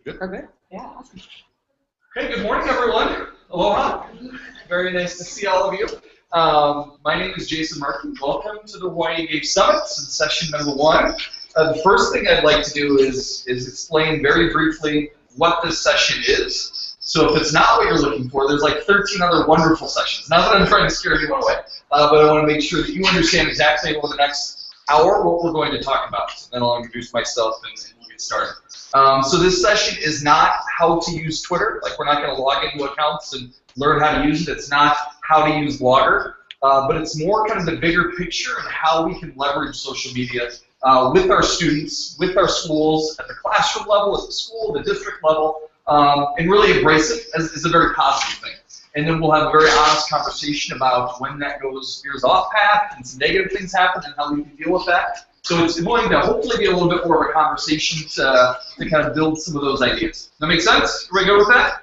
Good? Okay. Yeah, awesome. Okay, good morning, everyone. Aloha. Very nice to see all of you. My name is Jason Markey. Welcome to the Hawaii Engage Summit, session number 1. The first thing I'd like to do is explain very briefly what this session is. So if it's not what you're looking for, there's like 13 other wonderful sessions. Not that I'm trying to scare anyone away, but I want to make sure that you understand exactly over the next hour what we're going to talk about. Then I'll introduce myself and we'll get started. So this session is not how to use Twitter. Like, we're not going to log into accounts and learn how to use it. It's not how to use Blogger, but it's more kind of the bigger picture and how we can leverage social media with our students, with our schools, at the classroom level, at the school, the district level, and really embrace it as a very positive thing. And then we'll have a very honest conversation about when that veers off path and some negative things happen and how we can deal with that. So it's going to hopefully be a little bit more of a conversation to kind of build some of those ideas. That make sense? Everybody go with that?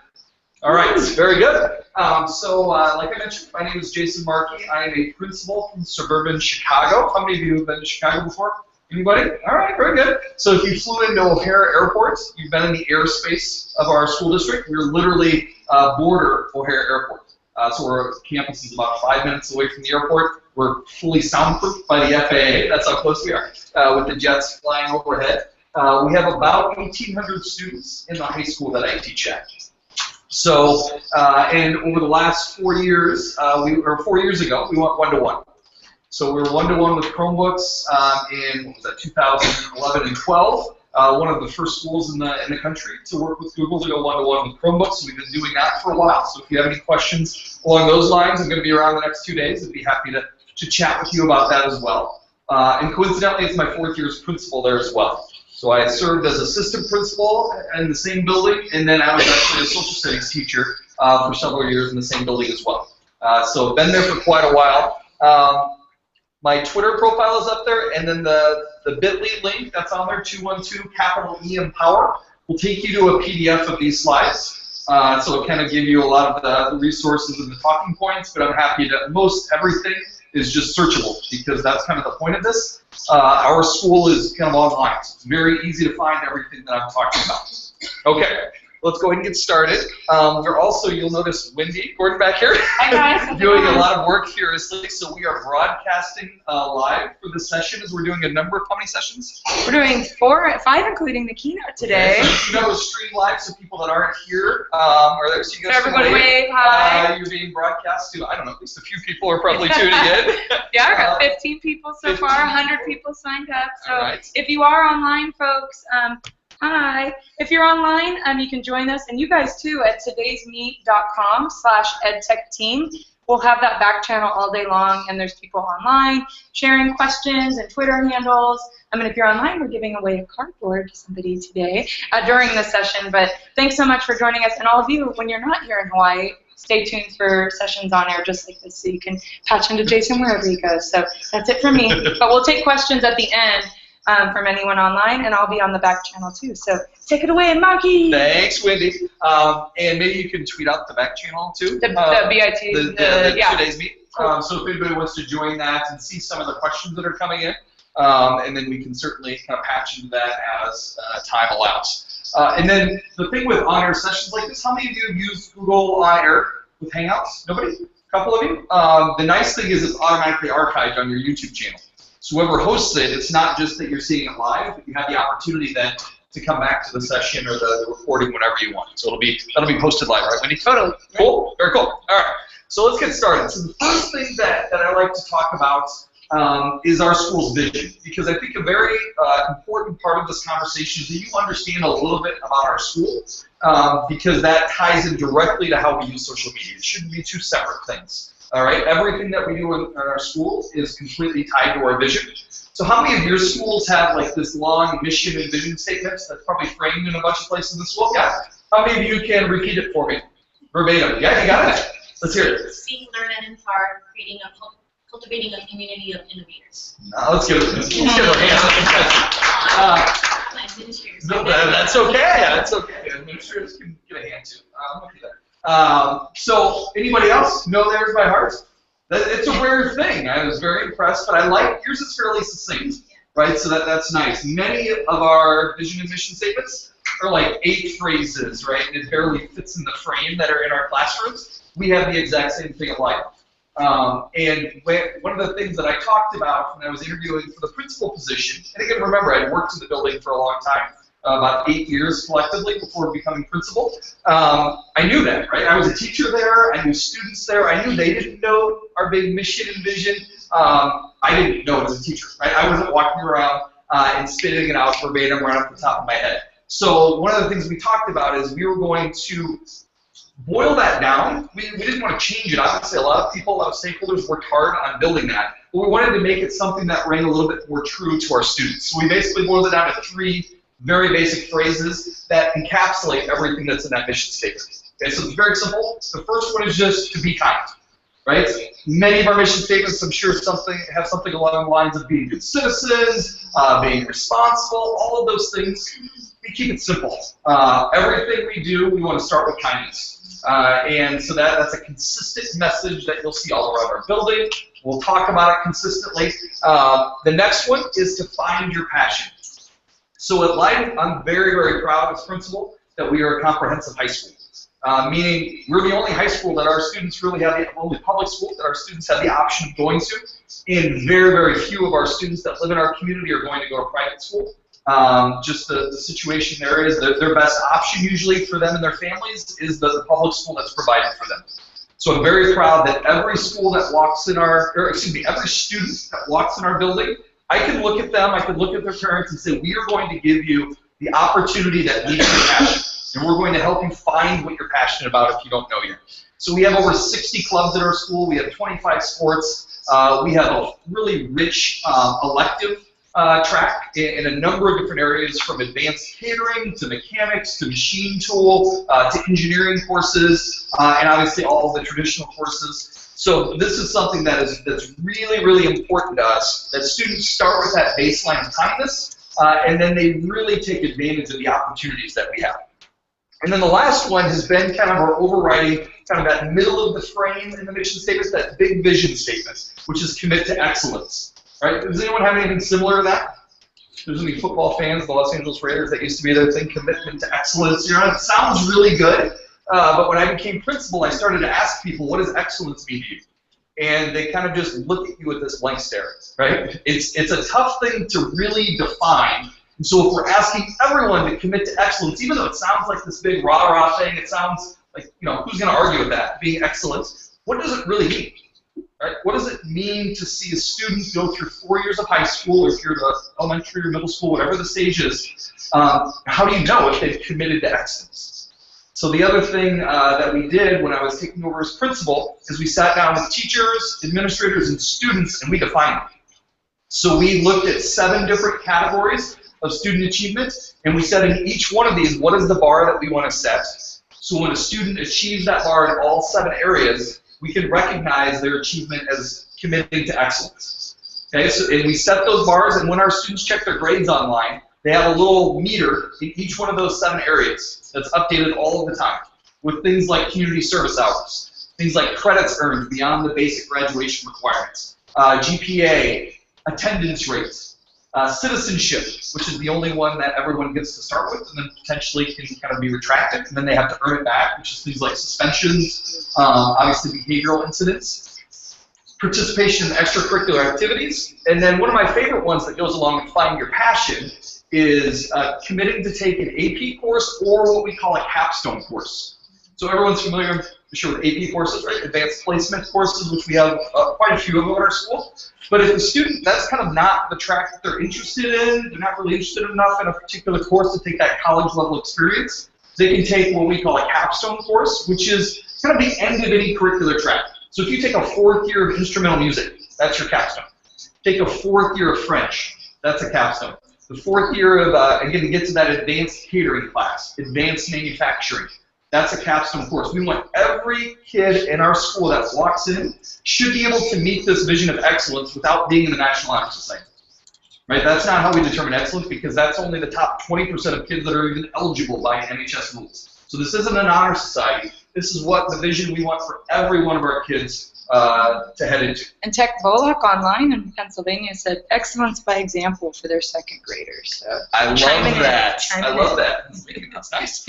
All right, very good. Like I mentioned, my name is Jason Markey. I am a principal from suburban Chicago. How many of you have been to Chicago before? Anybody? All right, very good. So if you flew into O'Hare Airport, you've been in the airspace of our school district. We're literally border O'Hare Airport. So our campus is about 5 minutes away from the airport. We're fully soundproofed by the FAA. That's how close we are with the jets flying overhead. We have about 1,800 students in the high school that I teach at. So, and over the last 4 years, 4 years ago, we went one-to-one. So we were one-to-one with Chromebooks in, what was that, 2011 and 12. One of the first schools in the country to work with Google to go one-to-one with Chromebooks. So we've been doing that for a while. So if you have any questions along those lines, I'm going to be around the next 2 days. I'd be happy to chat with you about that as well. And coincidentally, it's my 4th year as principal there as well. So I served as assistant principal in the same building, and then I was actually a social studies teacher for several years in the same building as well. So I've been there for quite a while. My Twitter profile is up there, and then the bit.ly link that's on there, 212 EMpower, will take you to a PDF of these slides. So it'll kind of give you a lot of the resources and the talking points, but I'm happy that most everything is just searchable, because that's kind of the point of this. Our school is kind of online, so it's very easy to find everything that I'm talking about. Okay, let's go ahead and get started. We're also, you'll notice Wendy Gordon back here. Hi guys. Doing a lot of work furiously. So we are broadcasting live for this session, as we're doing a number of, how many sessions? We're doing 5, including the keynote today. Okay, so the keynote is streamed live, so people that aren't here are there. So you guys everybody wave, hi. You're being broadcast to, I don't know, at least a few people are probably tuning in. Yeah, I got 15 people so 15. Far, 100 people signed up. So right. If you are online, folks, hi. If you're online, you can join us, and you guys too, at todaysmeet.com/edtechteam. We'll have that back channel all day long, and there's people online sharing questions and Twitter handles. I mean, if you're online, we're giving away a cardboard to somebody today during the session. But thanks so much for joining us, and all of you, when you're not here in Hawaii, stay tuned for sessions on air just like this, so you can patch into Jason wherever he goes. So that's it for me. But we'll take questions at the end. From anyone online, and I'll be on the back channel too. So take it away, Markey. Thanks, Wendy. And maybe you can tweet out the back channel too. The BIT. Yeah. Today's meet. So if anybody wants to join that and see some of the questions that are coming in, and then we can certainly kind of patch into that as time allows. And then the thing with on-air sessions like this, how many of you use Google On-Air with Hangouts? Nobody? A couple of you? The nice thing is it's automatically archived on your YouTube channel. So whoever hosts it, it's not just that you're seeing it live, but you have the opportunity then to come back to the session or the recording whenever you want. So that'll be posted live, right, Wendy? Totally. Cool. Very cool. All right. So let's get started. So the first thing that I like to talk about is our school's vision, because I think a very important part of this conversation is that you understand a little bit about our school, because that ties in directly to how we use social media. It shouldn't be two separate things. All right, everything that we do in our schools is completely tied to our vision. So how many of your schools have like this long mission and vision statements that's probably framed in a bunch of places in the school? Yeah. How many of you can repeat it for me? Verbatim. Yeah, you got it. Let's hear it. See, learn, and empower, cultivating a community of innovators. Let's give our hands. That's okay. That's okay. Administrators can get a hand too. I'm okay there. So anybody else know theirs by heart? It's a rare thing. I was very impressed, but I like yours is fairly succinct, right? So that's nice. Many of our vision and mission statements are like 8 phrases, right? And it barely fits in the frame that are in our classrooms. We have the exact same thing of life. And one of the things that I talked about when I was interviewing for the principal position, and again, remember, I'd worked in the building for a long time, about 8 years collectively before becoming principal. I knew that, right? I was a teacher there. I knew students there. I knew they didn't know our big mission and vision. I didn't know it as a teacher, right? I wasn't walking around and spitting it out verbatim right off the top of my head. So one of the things we talked about is we were going to boil that down. We didn't want to change it. Obviously, a lot of people, a lot of stakeholders worked hard on building that. But we wanted to make it something that rang a little bit more true to our students. So we basically boiled it down to 3 very basic phrases that encapsulate everything that's in that mission statement. Okay, so it's very simple. The first one is just to be kind, right? Many of our mission statements, I'm sure, have something along the lines of being good citizens, being responsible, all of those things. We keep it simple. Everything we do, we want to start with kindness. And so that's a consistent message that you'll see all around our building. We'll talk about it consistently. The next one is to find your passion. So at Life, I'm very, very proud as principal that we are a comprehensive high school. Meaning we're the only high school that our students really have, the only public school that our students have the option of going to. And very, very few of our students that live in our community are going to go to private school. Just the situation there is that their best option usually for them and their families is the public school that's provided for them. So I'm very proud that every school that walks in every student that walks in our building, I can look at them, I can look at their parents and say, we are going to give you the opportunity that meets your passion. And we're going to help you find what you're passionate about if you don't know yet. So we have over 60 clubs at our school, we have 25 sports, we have a really rich elective track in a number of different areas, from advanced catering to mechanics to machine tool to engineering courses, and obviously all of the traditional courses. So this is something that's really, really important to us, that students start with that baseline of kindness, and then they really take advantage of the opportunities that we have. And then the last one has been kind of our overriding, kind of that middle of the frame in the mission statement, that big vision statement, which is commit to excellence. Right? Does anyone have anything similar to that? There's any football fans, the Los Angeles Raiders, that used to be their thing, commitment to excellence. You know, it sounds really good, but when I became principal, I started to ask people, what does excellence mean to you? And they kind of just look at you with this blank stare, right? It's a tough thing to really define. And so if we're asking everyone to commit to excellence, even though it sounds like this big rah-rah thing, it sounds like, you know, who's going to argue with that, being excellent, what does it really mean? Right? What does it mean to see a student go through 4 years of high school, or if you're the elementary or middle school, whatever the stage is, how do you know if they've committed to excellence? So the other thing that we did when I was taking over as principal is we sat down with teachers, administrators, and students, and we defined it. So we looked at 7 different categories of student achievement, and we said in each one of these, what is the bar that we want to set? So when a student achieves that bar in all 7 areas, we can recognize their achievement as committing to excellence. Okay, so and we set those bars, and when our students check their grades online, they have a little meter in each one of those 7 areas that's updated all of the time with things like community service hours, things like credits earned beyond the basic graduation requirements, GPA, attendance rates, citizenship, which is the only one that everyone gets to start with and then potentially can kind of be retracted, and then they have to earn it back, which is things like suspensions, obviously behavioral incidents, participation in extracurricular activities, and then one of my favorite ones that goes along with finding your passion is committing to take an AP course or what we call a capstone course. So everyone's familiar, I'm sure, with AP courses, right? Advanced placement courses, which we have quite a few of them at our school. But if the student, that's kind of not the track that they're interested in, they're not really interested enough in a particular course to take that college level experience, they can take what we call a capstone course, which is kind of the end of any curricular track. So if you take a 4th year of instrumental music, that's your capstone. Take a 4th year of French, that's a capstone. The 4th year of, again, to get to that advanced catering class, advanced manufacturing, that's a capstone course. We want every kid in our school that walks in should be able to meet this vision of excellence without being in the National Honor Society. Right? That's not how we determine excellence, because that's only the top 20% of kids that are even eligible by NHS rules. So this isn't an honor society. This is what the vision we want for every one of our kids to head into. And Tech Volok online in Pennsylvania said excellence by example for their second graders. So I love that. I love that. That's nice.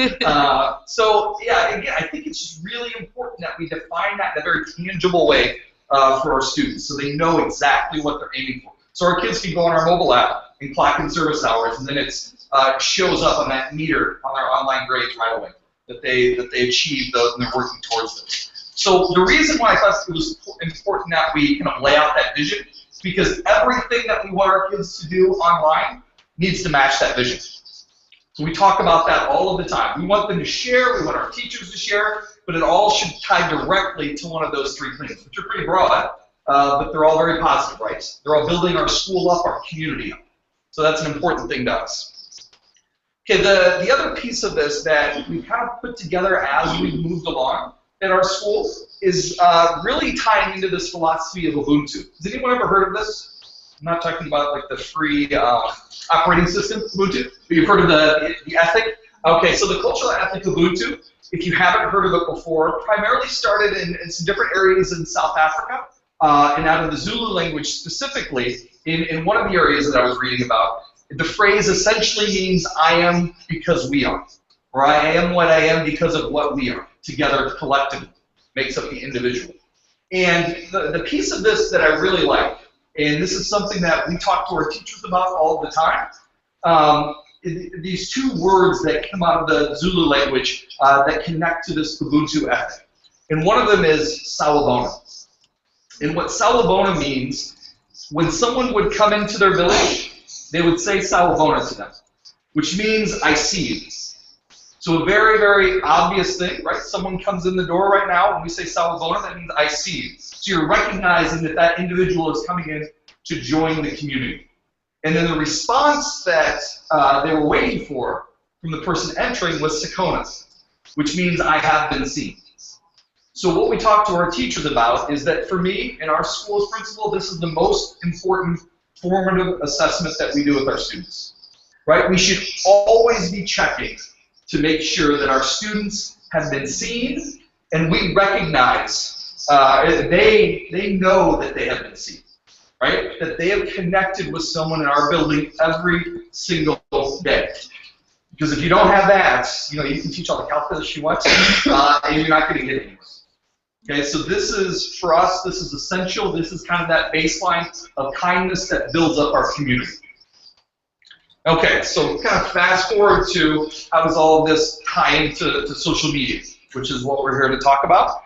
So yeah, again, I think it's just really important that we define that in a very tangible way for our students, so they know exactly what they're aiming for. So our kids can go on our mobile app and clock in service hours, and then it shows up on that meter on their online grades right away that they achieved those and they're working towards those. So the reason why I thought it was important that we kind of lay out that vision is because everything that we want our kids to do online needs to match that vision. So we talk about that all of the time. We want them to share, we want our teachers to share, but it all should tie directly to one of those three things, which are pretty broad, but they're all very positive, right? They're all building our school up, our community up. So that's an important thing to us. Okay, the other piece of this that we kind of put together as we moved along at our school is really tying into this philosophy of Ubuntu. Has anyone ever heard of this? I'm not talking about like the free operating system, Ubuntu, but you've heard of the ethic. Okay, so the cultural ethic of Ubuntu, if you haven't heard of it before, primarily started in some different areas in South Africa, and out of the Zulu language specifically, in one of the areas that I was reading about, the phrase essentially means I am because we are, or I am what I am because of what we are, together collectively, makes up the individual. And the piece of this that I really like, and this is something that we talk to our teachers about all the time, these two words that come out of the Zulu language that connect to this Ubuntu ethic. And one of them is sawubona. And what sawubona means, when someone would come into their village, they would say sawubona to them, which means I see you. So a very, very obvious thing, right? Someone comes in the door right now, and we say sawubona, that means I see you. So you're recognizing that that individual is coming in to join the community. And then the response that they were waiting for from the person entering was sakona, which means I have been seen. So what we talk to our teachers about is that for me, in our school as principal, this is the most important formative assessment that we do with our students, right? We should always be checking to make sure that our students have been seen and we recognize, they know that they have been seen, right? That they have connected with someone in our building every single day. Because if you don't have that, you can teach all the calculus you want, and you're not going to get anywhere. Okay, so this is, for us, this is essential. This is kind of that baseline of kindness that builds up our community. Okay, so kind of fast forward to how does all of this tie into social media, which is what we're here to talk about.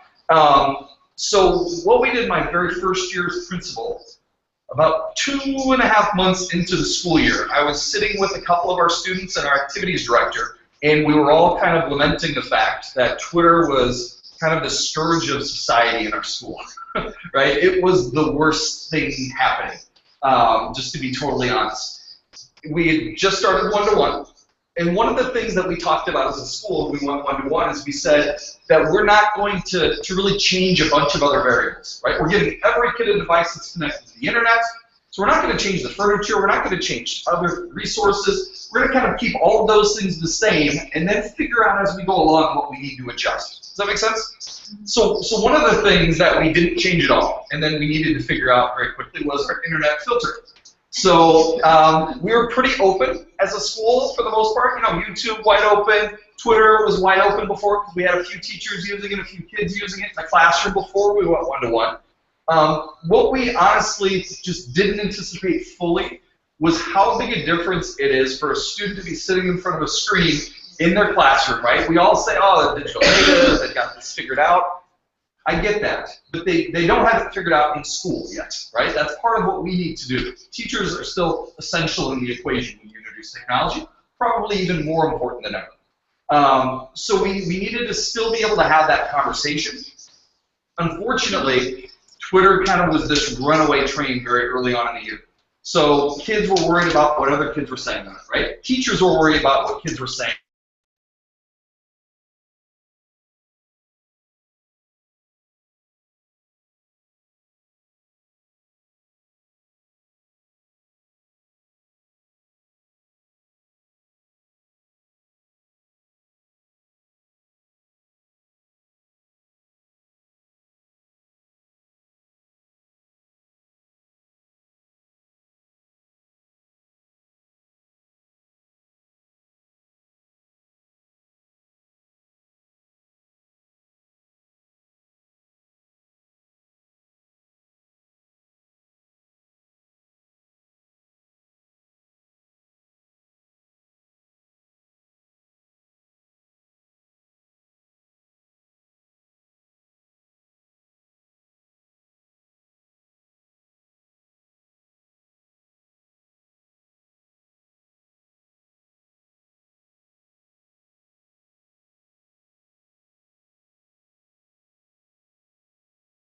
So what we did my very first year as principal, about 2.5 months into the school year, I was sitting with a couple of our students and our activities director, and we were all kind of lamenting the fact that Twitter was kind of the scourge of society in our school, right? It was the worst thing happening, just to be totally honest. We had just started one-to-one, and one of the things that we talked about as a school when we went one-to-one is we said that we're not going to really change a bunch of other variables, right? We're giving every kid a device that's connected to the internet, so we're not going to change the furniture, we're not going to change other resources, we're going to kind of keep all of those things the same and then figure out as we go along what we need to adjust. Does that make sense? So one of the things that we didn't change at all, and then we needed to figure out very quickly, was our internet filter. So we were pretty open as a school for the most part. YouTube wide open, Twitter was wide open before because we had a few teachers using it, a few kids using it in the classroom before we went one-to-one. What we honestly just didn't anticipate fully was how big a difference it is for a student to be sitting in front of a screen in their classroom, right? We all say, oh, the digital native, they've got this figured out. I get that, but they don't have it figured out in school yet, right? That's part of what we need to do. Teachers are still essential in the equation when you introduce technology, probably even more important than ever. So we needed to still be able to have that conversation. Unfortunately, Twitter kind of was this runaway train very early on in the year. So kids were worried about what other kids were saying on it, right? Teachers were worried about what kids were saying.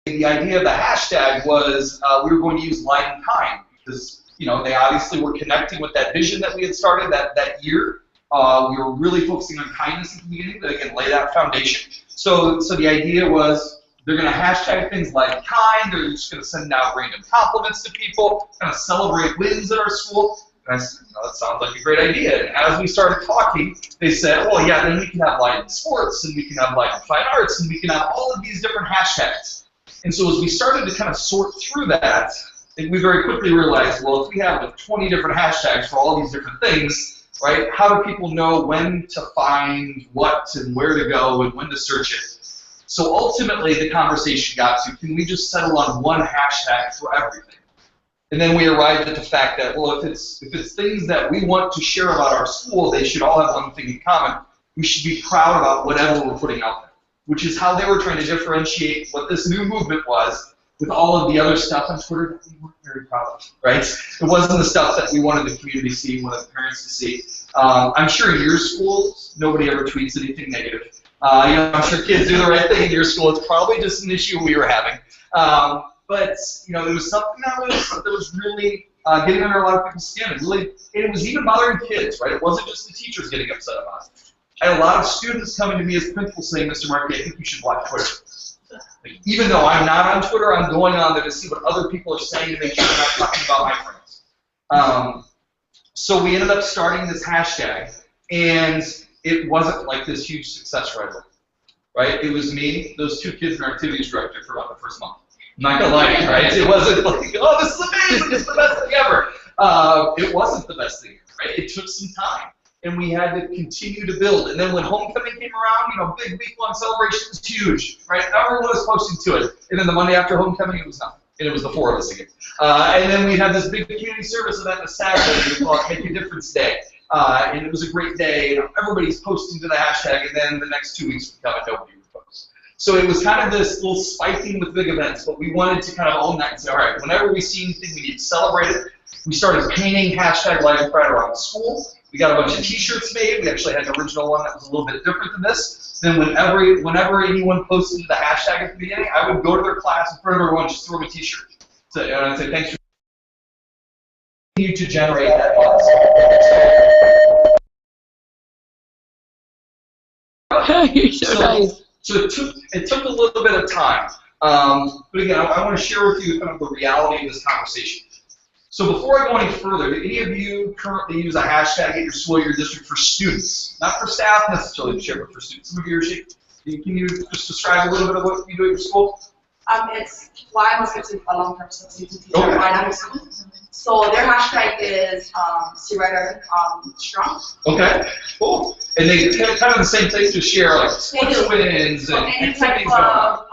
the idea of the hashtag was we were going to use light and kind because they obviously were connecting with that vision that we had started that year. We were really focusing on kindness in the beginning to again lay that foundation. So the idea was they're going to hashtag things like kind. They're just going to send out random compliments to people, kind of celebrate wins at our school. And I said, that sounds like a great idea. And as we started talking, they said, well, yeah, then we can have light in sports, and we can have light in fine arts, and we can have all of these different hashtags. And so as we started to kind of sort through that, we very quickly realized, well, if we have 20 different hashtags for all these different things, right, how do people know when to find what and where to go and when to search it? So ultimately the conversation got to, can we just settle on one hashtag for everything? And then we arrived at the fact that, well, if it's things that we want to share about our school, they should all have one thing in common. We should be proud about whatever we're putting out there, which is how they were trying to differentiate what this new movement was with all of the other stuff on Twitter that we weren't very proud of, right? It wasn't the stuff that we wanted the community to see, wanted the parents to see. I'm sure in your schools, nobody ever tweets anything negative. I'm sure kids do the right thing in your school. It's probably just an issue we were having. But it was something that was really getting under a lot of people's skin. And it was even bothering kids, right? It wasn't just the teachers getting upset about it. I had a lot of students coming to me as principals saying, Mr. Markey, I think you should block Twitter. Even though I'm not on Twitter, I'm going on there to see what other people are saying to make sure I'm not talking about my friends. So we ended up starting this hashtag, and it wasn't like this huge success right away. Right? It was me, those two kids, and our activities director for about the first month. I'm not gonna lie, right? It wasn't like, oh, this is amazing, this is the best thing ever. It wasn't the best thing ever, right? It took some time, and we had to continue to build. And then when homecoming came around, big week-long celebration was huge, right? Everyone was posting to it. And then the Monday after homecoming, it was nothing. And it was the four of us again. And then we had this big community service event on Saturday. We called it Make a Difference Day. And it was a great day. Everybody's posting to the hashtag, and then the next 2 weeks would come and nobody would post. So it was kind of this little spiking with big events, but we wanted to kind of own that and say, all right, whenever we see anything, we need to celebrate it. We started painting hashtag Light and Pride around the school. We got a bunch of T-shirts made. We actually had an original one that was a little bit different than this. Then whenever anyone posted the hashtag at the beginning, I would go to their class in front of everyone, just throw them a T-shirt. So, and I'd say, thanks for continuing to generate that buzz. You're so nice. So it took a little bit of time. But again, I want to share with you kind of the reality of this conversation. So before I go any further, do any of you currently use a hashtag at your school or your district for students? Not for staff necessarily to share, but for students. Some of you are shaking. Can you just describe a little bit of what you do at your school? It's why I'm a long-term substitute teacher at Wyandotte School. So their hashtag is Surrender Strong. Okay, cool. And they kind of the same thing to share like sports wins and any type of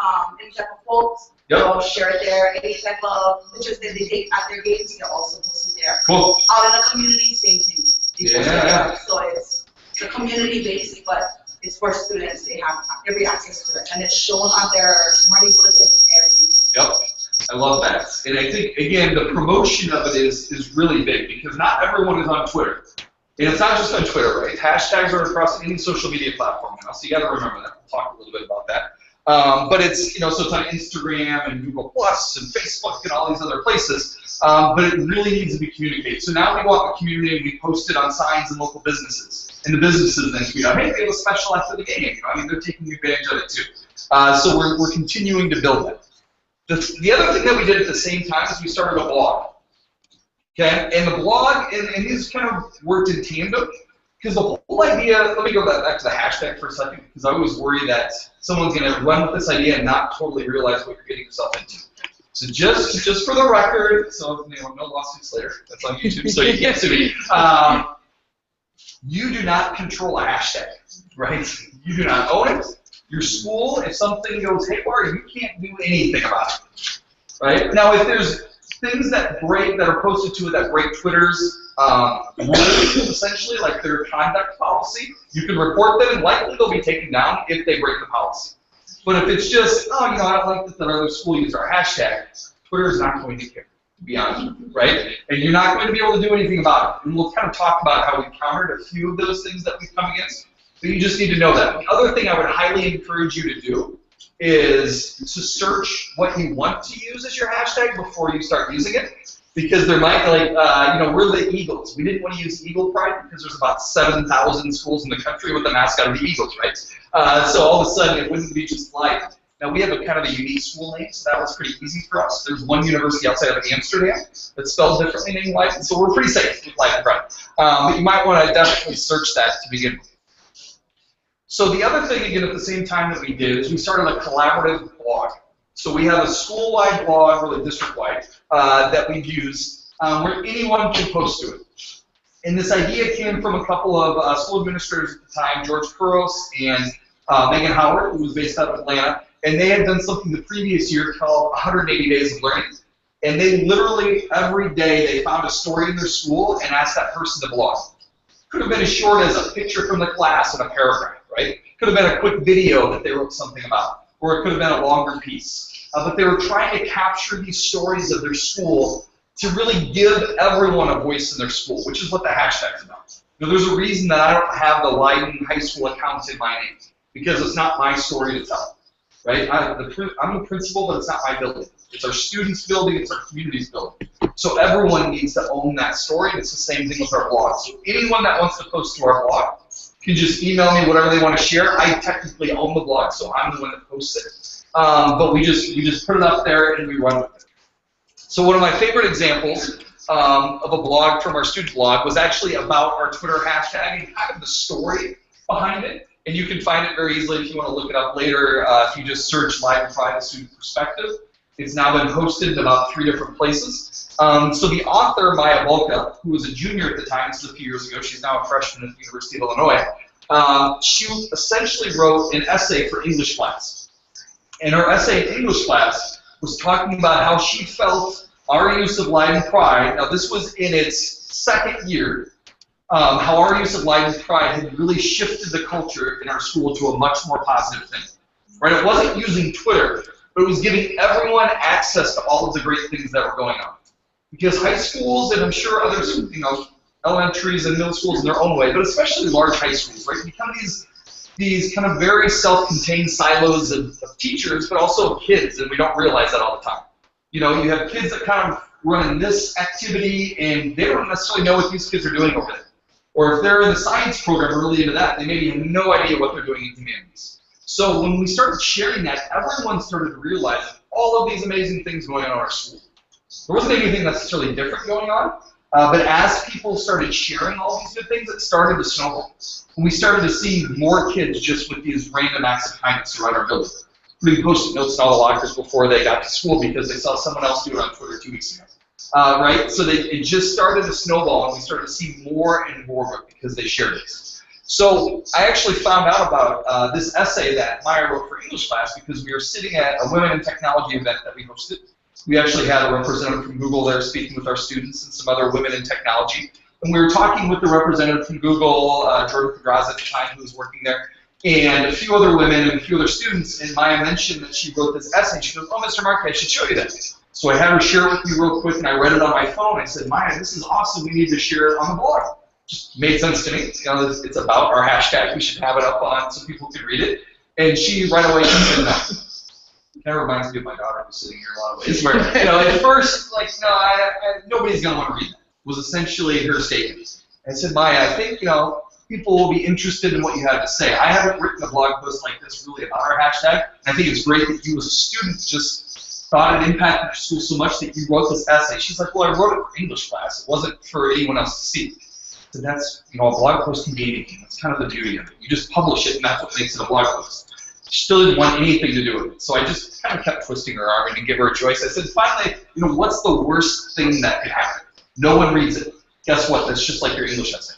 quotes. Yep. They'll share it there. Any type of pictures that they take at their games, they're also posted there. Cool. Out in the community, same thing. Yeah. So it's a community based, but it's for students. They have every access to it, and it's shown on their morning bulletin every day. Yep. I love that. And I think, again, the promotion of it is really big because not everyone is on Twitter. And it's not just on Twitter, right? Hashtags are across any social media platform now, so you got to remember that. We'll talk a little bit about that. But it's, so it's on Instagram and Google Plus and Facebook and all these other places. But it really needs to be communicated. So now we go out in the community and we post it on signs in local businesses. And the businesses then tweet out, hey, we have a special after the game. They're taking advantage of it too. So we're continuing to build that. The other thing that we did at the same time is we started a blog. Okay, and the blog, and these kind of worked in tandem, because the whole idea, let me go back to the hashtag for a second, because I always worry that someone's going to run with this idea and not totally realize what you're getting yourself into. So just for the record, so no lawsuits later, that's on YouTube, so you can't sue me. You do not control a hashtag, right? You do not own it. Your school, if something goes haywire, you can't do anything about it, right? Now, if there's things that are posted to it that break Twitter's rules, essentially, like their conduct policy, you can report them, and likely they'll be taken down if they break the policy. But if it's just, I don't like that other school used our hashtag, Twitter is not going to care, to be honest with you, right? And you're not going to be able to do anything about it. And we'll kind of talk about how we countered a few of those things that we've come against. But you just need to know that. The other thing I would highly encourage you to do is to search what you want to use as your hashtag before you start using it. Because there might, we're the Eagles. We didn't want to use Eagle Pride because there's about 7,000 schools in the country with the mascot of the Eagles, right? So all of a sudden it wouldn't be just Leiden. Now we have a kind of a unique school name, so that was pretty easy for us. There's one university outside of Amsterdam that's spelled differently named Leiden, so we're pretty safe with Leiden Pride. But you might want to definitely search that to begin with. So the other thing, again, at the same time that we did is we started a collaborative blog. So we have a school-wide blog, really district-wide, that we've used where anyone can post to it. And this idea came from a couple of school administrators at the time, George Kuros and Megan Howard, who was based out of Atlanta. And they had done something the previous year called 180 Days of Learning. And they literally, every day, they found a story in their school and asked that person to blog. Could have been as short as a picture from the class in a paragraph, right? Could have been a quick video that they wrote something about. Or it could have been a longer piece. But they were trying to capture these stories of their school to really give everyone a voice in their school, which is what the hashtag is about. You know, there's a reason that I don't have the Leiden High School account in my name, because it's not my story to tell, right? I'm the principal, but it's not my building. It's our students' building, it's our community's building. So everyone needs to own that story, and it's the same thing with our blog. So anyone that wants to post to our blog can just email me whatever they want to share. I technically own the blog, so I'm the one that posts it. But we just put it up there and we run with it. So one of my favorite examples of a blog from our student blog was actually about our Twitter hashtag and kind of the story behind it. And you can find it very easily if you want to look it up later. If you just search Leiden Pride, a student perspective. It's now been hosted in about 3 different places. So the author, Maya Volka, who was a junior at the time, this is a few years ago, she's now a freshman at the University of Illinois, she essentially wrote an essay for English class. And her essay in English class was talking about how she felt our use of Leiden Pride, now this was in its 2nd year, how our use of Leiden Pride had really shifted the culture in our school to a much more positive thing. Right? It wasn't using Twitter, but it was giving everyone access to all of the great things that were going on. Because high schools, and I'm sure others, elementaries and middle schools in their own way, but especially large high schools, right, become these kind of very self-contained silos of teachers, but also of kids, and we don't realize that all the time. You know, you have kids that kind of run in this activity, and they don't necessarily know what these kids are doing over there. Or if they're in the science program really into that, they maybe have no idea what they're doing in humanities. So when we started sharing that, everyone started to realize all of these amazing things going on in our school. There wasn't anything necessarily different going on, but as people started sharing all these good things, it started to snowball. And we started to see more kids just with these random acts of kindness throughout our building. Putting Post-it notes in all the lockers before they got to school because they saw someone else do it on Twitter 2 weeks ago. Right? So it just started to snowball, and we started to see more and more of it because they shared it. So I actually found out about this essay that Maya wrote for English class because we were sitting at a Women in Technology event that we hosted. We actually had a representative from Google there speaking with our students and some other women in technology. And we were talking with the representative from Google, Jordan Pedraz at the time, who was working there, and a few other women and a few other students. And Maya mentioned that she wrote this essay. She goes, "Oh, Mr. Mark, I should show you that." So I had her share it with me real quick, and I read it on my phone. I said, "Maya, this is awesome. We need to share it on the blog." Just made sense to me. You know, it's about our hashtag. We should have it up on so people can read it. And she right away said no. It kind of reminds me of my daughter who's sitting here a lot of ways. Where, you know, at first, like, no, nobody's going to want to read that. Was essentially her statement. I said, "Maya, I think, you know, people will be interested in what you have to say. I haven't written a blog post like this really about our hashtag, and I think it's great that you as a student just thought it impacted your school so much that you wrote this essay." She's like, "Well, I wrote it for English class. It wasn't for anyone else to see." So that's, you know, a blog post can be anything. That's kind of the beauty of it. You just publish it, and that's what makes it a blog post. She still didn't want anything to do with it. So I just kind of kept twisting her arm and didn't give her a choice. I said, finally, you know, what's the worst thing that could happen? No one reads it. Guess what? That's just like your English essay.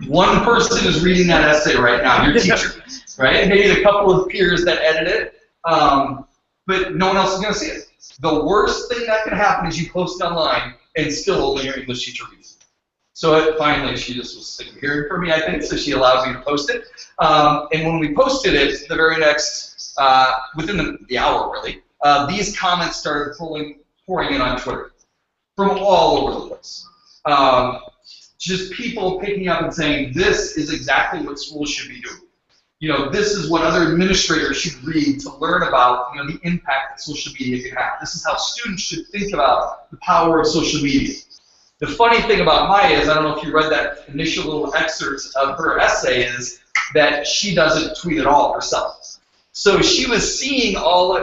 One person is reading that essay right now, your teacher, right? Maybe a couple of peers that edit it, but no one else is going to see it. The worst thing that can happen is you post it online and still only your English teacher reads it. So finally, she just was sick of hearing from me, I think, so she allowed me to post it. And when we posted it, the very next, within the hour, really, these comments started pouring in on Twitter from all over the place. Just people picking up and saying, this is exactly what schools should be doing. this is what other administrators should read to learn about, the impact that social media can have. This is how students should think about the power of social media. The funny thing about Maya is, I don't know if you read that initial little excerpt of her essay, is that she doesn't tweet at all herself. So she was seeing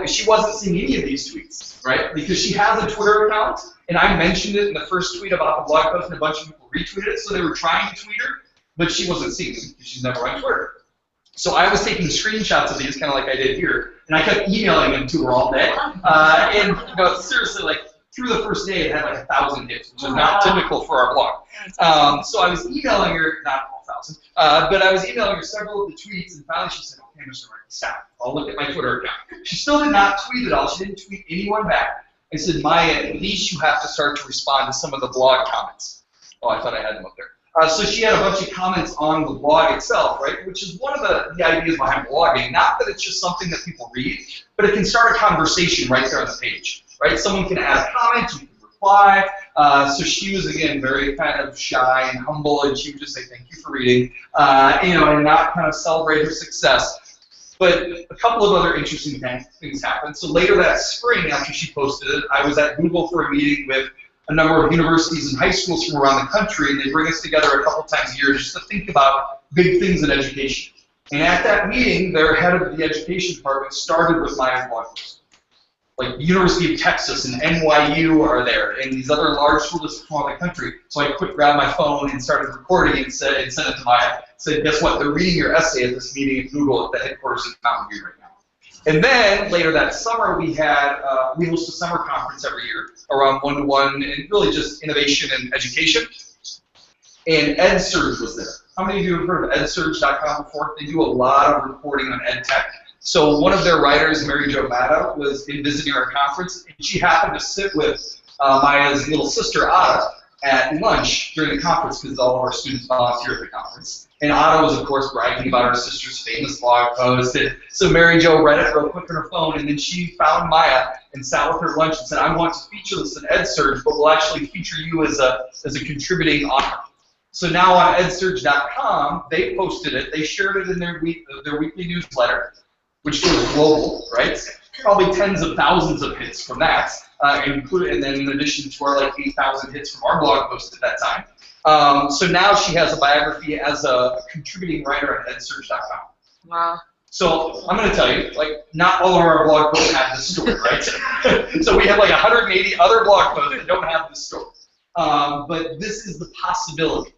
she wasn't seeing any of these tweets, right? Because she has a Twitter account, and I mentioned it in the first tweet about the blog post, and a bunch of people retweeted it, so they were trying to tweet her, but she wasn't seeing them because she's never on Twitter. So I was taking screenshots of these, kind of like I did here, and I kept emailing them to her all day. And seriously, like through the first day, it had like 1,000 hits, which is not typical for our blog. So I was emailing her, not 1,000, but I was emailing her several of the tweets, and finally she said, "Okay, Mr. Martin, stop. I'll look at my Twitter account." She still did not tweet at all. She didn't tweet anyone back. I said, "Maya, at least you have to start to respond to some of the blog comments." Oh, I thought I had them up there. So she had a bunch of comments on the blog itself, right, which is one of the ideas behind blogging. Not that it's just something that people read, but it can start a conversation right there on the page, right? Someone can add a comment, you can reply. So she was, again, very kind of shy and humble, and she would just say, "Thank you for reading," and not kind of celebrate her success. But a couple of other interesting things happened. So later that spring, after she posted it, I was at Google for a meeting with a number of universities and high schools from around the country, and they bring us together a couple times a year just to think about big things in education. And at that meeting, their head of the education department started with my blog post. Like the University of Texas and NYU are there, and these other large school districts from around the country. So I quick grabbed my phone and started recording and sent it to Maya. Said, "Guess what? They're reading your essay at this meeting at Google at the headquarters in Mountain View right now." And then later that summer, we host a summer conference every year around one-to-one and really just innovation and education. And EdSurge was there. How many of you have heard of EdSurge.com before? They do a lot of reporting on ed tech. So one of their writers, Mary Jo Matta, was visiting our conference, and she happened to sit with Maya's little sister, Ada, at lunch during the conference because all of our students volunteer at the conference. And Ada was, of course, bragging about her sister's famous blog post. And so Mary Jo read it real quick on her phone, and then she found Maya and sat with her at lunch and said, "I want to feature this in EdSurge, but we'll actually feature you as a contributing author." So now on EdSurge.com, they posted it. They shared it in their weekly newsletter, which was global, right? Probably tens of thousands of hits from that, and then in addition to our like 8,000 hits from our blog post at that time. So now she has a biography as a contributing writer at EdSurge.com. Wow. So I'm going to tell you, like, not all of our blog posts have this story, right? So we have like 180 other blog posts that don't have this story. But this is the possibility,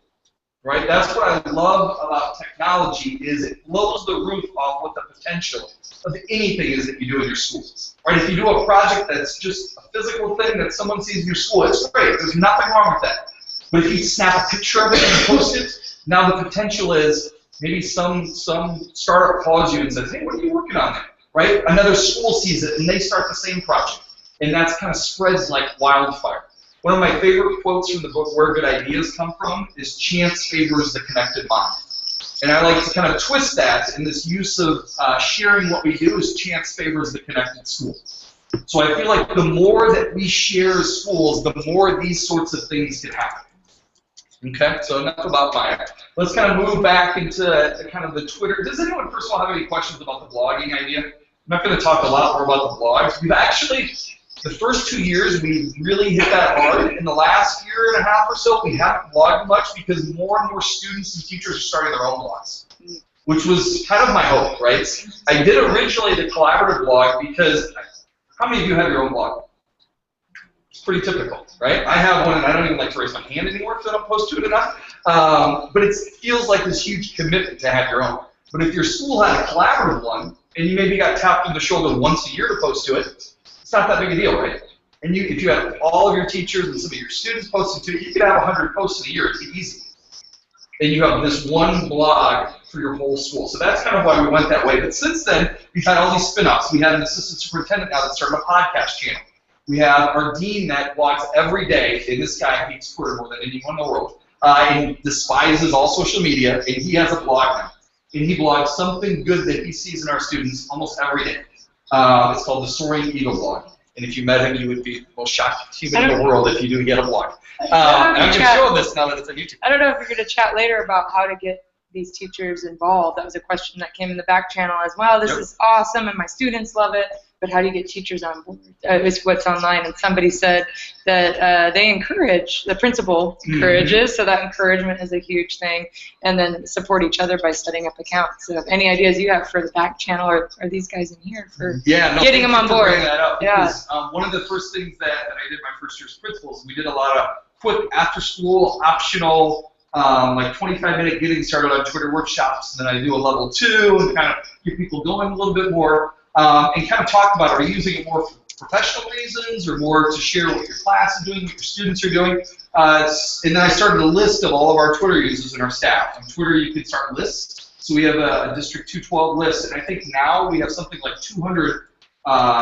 right? That's what I love about technology is it blows the roof off what the potential of anything is that you do in your school, right? If you do a project that's just a physical thing that someone sees in your school, it's great. There's nothing wrong with that. But if you snap a picture of it and post it, now the potential is maybe some startup calls you and says, "Hey, what are you working on there?" Right? Another school sees it and they start the same project, and that's kind of spreads like wildfire. One of my favorite quotes from the book Where Good Ideas Come From is "Chance favors the connected mind." And I like to kind of twist that in this use of sharing what we do is chance favors the connected school. So I feel like the more that we share as schools, the more these sorts of things can happen. Okay, so enough about Maya. Let's kind of move back into kind of the Twitter. Does anyone, first of all, have any questions about the blogging idea? I'm not going to talk a lot more about the blogs. We've actually, the first 2 years, we really hit that hard. In the last year and a half or so, we haven't blogged much because more and more students and teachers are starting their own blogs, which was kind of my hope, right? I did originally the collaborative blog because, how many of you have your own blog? It's pretty typical, right? I have one, and I don't even like to raise my hand anymore because I don't post to it enough. But it feels like this huge commitment to have your own. But if your school had a collaborative one, and you maybe got tapped on the shoulder once a year to post to it, it's not that big a deal, right? And if you have all of your teachers and some of your students posting to it, you could have 100 posts in a year. It'd be easy. And you have this one blog for your whole school. So that's kind of why we went that way. But since then, we've had all these spin-offs. We have an assistant superintendent now that started a podcast channel. We have our dean that blogs every day, and this guy hates Twitter more than anyone in the world, and despises all social media, and he has a blog now. And he blogs something good that he sees in our students almost every day. It's called the Soaring Eagle blog. And if you met him, you would be the most shocked human in the world if you do get a blog. And I'm going to show this now that it's on YouTube. I don't know if you're going to chat later about how to get these teachers involved. That was a question that came in the back channel as well. This is awesome, and my students love it, but how do you get teachers on board? It's what's online, and somebody said that they encourage, the principal encourages, so that encouragement is a huge thing, and then support each other by setting up accounts. So any ideas you have for the back channel, or are these guys in here for getting them on board? That up because, one of the first things that I did my first year as principal is we did a lot of quick after-school optional, like 25-minute getting started on Twitter workshops, and then I do a level 2 and kind of get people going a little bit more, and kind of talk about, are you using it more for professional reasons or more to share what your class is doing, what your students are doing? And then I started a list of all of our Twitter users and our staff. On Twitter, you can start lists. So we have a District 212 list, and I think now we have something like 200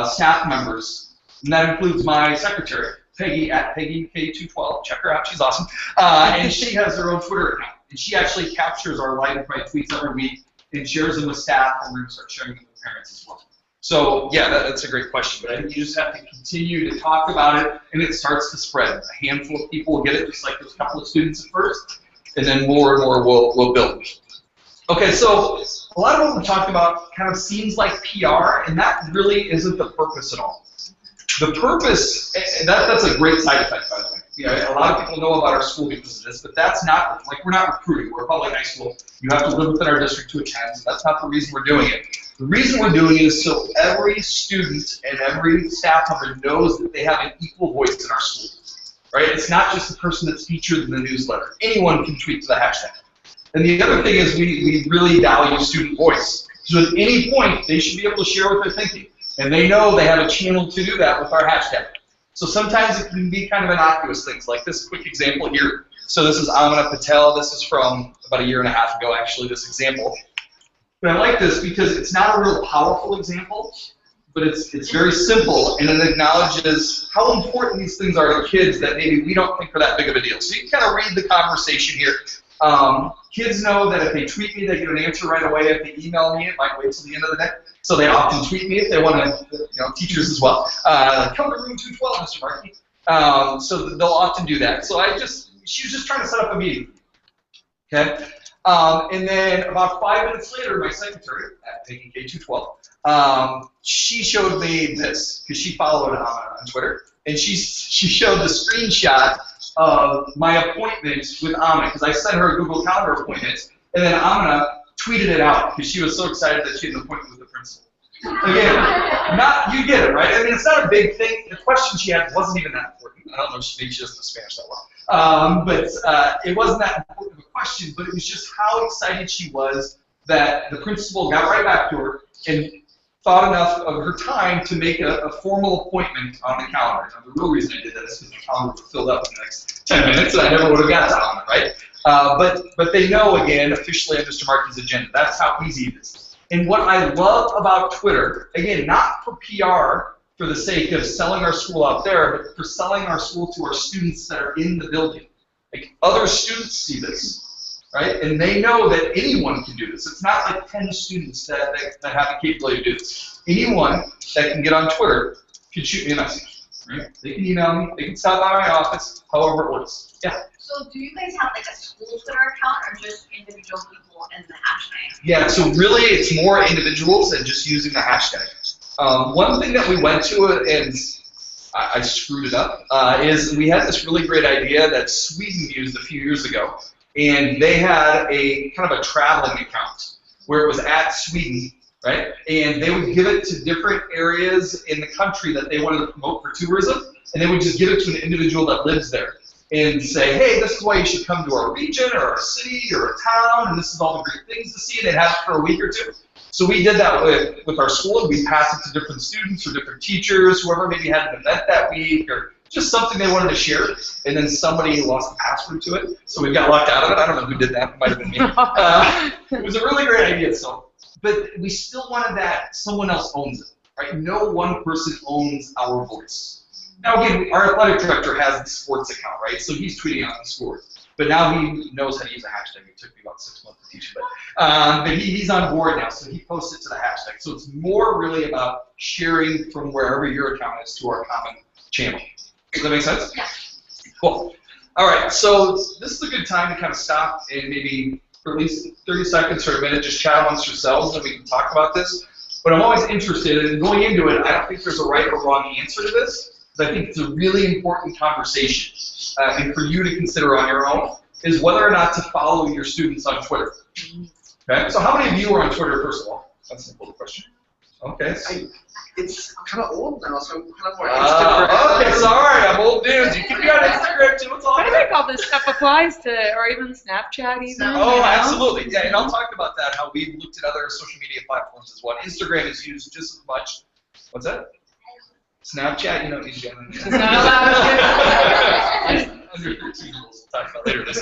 staff members, and that includes my secretary, Peggy, at PeggyK212. Check her out, she's awesome. And she has her own Twitter account, and she actually captures our live and right tweets every week and shares them with staff, and we're going to start sharing them with parents as well. So yeah, that's a great question, but I think you just have to continue to talk about it, and it starts to spread. A handful of people will get it, just like those couple of students at first, and then more and more will build. Okay, so a lot of what we're talking about kind of seems like PR, and that really isn't the purpose at all. The purpose, and that's a great side effect, by the way. You know, a lot of people know about our school because of this, but that's not, like, we're not recruiting. We're a public high school. You have to live within our district to attend, so that's not the reason we're doing it. The reason we're doing it is so every student and every staff member knows that they have an equal voice in our school, right? It's not just the person that's featured in the newsletter. Anyone can tweet to the hashtag. And the other thing is we really value student voice. So at any point, they should be able to share what they're thinking. And they know they have a channel to do that with our hashtag. So sometimes it can be kind of innocuous things, like this quick example here. So this is Amina Patel. This is from about 1.5 years ago, actually, this example. But I like this because it's not a real powerful example, but it's very simple, and it acknowledges how important these things are to kids that maybe we don't think are that big of a deal. So you can kind of read the conversation here. Kids know that if they tweet me, they get an answer right away. If they email me, it might wait till the end of the day. So they often tweet me if they want to, you know, teachers as well. Come to room 212, Mr. Markey. So they'll often do that. So she was just trying to set up a meeting. Okay? And then about 5 minutes later, my secretary at PeggyK212, she showed me this, because she followed on Twitter, and she showed the screenshot of my appointment with Amina, because I sent her a Google Calendar appointment, and then Amina tweeted it out, because she was so excited that she had an appointment with the principal. Again, you get it, right? I mean, it's not a big thing. The question she had wasn't even that important. I don't know, maybe she doesn't know Spanish that well. But it wasn't that important of a question, but it was just how excited she was that the principal got right back to her and thought enough of her time to make a formal appointment on the calendar. Now, the real reason I did that is because the calendar was filled up in the next 10 minutes, and I never would have got to on it, right? But they know, again, officially on Mr. Markey's agenda. That's how easy it is. And what I love about Twitter, again, not for PR, for the sake of selling our school out there, but for selling our school to our students that are in the building. Like, other students see this, right? And they know that anyone can do this. It's not like 10 students that have the capability to do this. Anyone that can get on Twitter can shoot me a message, right? They can email me, they can stop by my office, however it works. Yeah? So do you guys have like a school Twitter account or just individual people in the hashtag? Yeah, so really it's more individuals and just using the hashtag. One thing that we went to, and I screwed it up, is we had this really great idea that Sweden used a few years ago. And they had a kind of a traveling account where it was at Sweden, right? And they would give it to different areas in the country that they wanted to promote for tourism, and they would just give it to an individual that lives there and say, hey, this is why you should come to our region or our city or a town, and this is all the great things to see, and they'd have it for a week or two. So we did that with our school, and we passed it to different students or different teachers, whoever maybe had an event that week, or just something they wanted to share, and then somebody lost the password to it, so we got locked out of it. I don't know who did that. It might have been me. It was a really great idea, but we still wanted that someone else owns it, right? No one person owns our voice. Now, again, our athletic director has the sports account, right? So he's tweeting out the scores. But now he knows how to use a hashtag. It took me about 6 months to teach him. But he's on board now, so he posts it to the hashtag. So it's more really about sharing from wherever your account is to our common channel. Does that make sense? Yeah. Cool. All right, so this is a good time to kind of stop and maybe for at least 30 seconds or a minute, just chat amongst yourselves, and we can talk about this. But I'm always interested in going into it. I don't think there's a right or wrong answer to this, because I think it's a really important conversation, and for you to consider on your own, is whether or not to follow your students on Twitter. Okay, so how many of you are on Twitter, first of all? That's an important question. Okay. It's kind of old now, so I'm kind of more Instagram. Okay, sorry, I'm old news. You can be on Instagram too. It's all I good. think all this stuff applies to, or even Snapchat even. Oh, you know? absolutely. Yeah, and I'll talk about that, how we've looked at other social media platforms as well. Instagram is used just as much. What's that? Snapchat, you don't use Jen. It's not allowed. Under 13 rules, we'll talk about later this.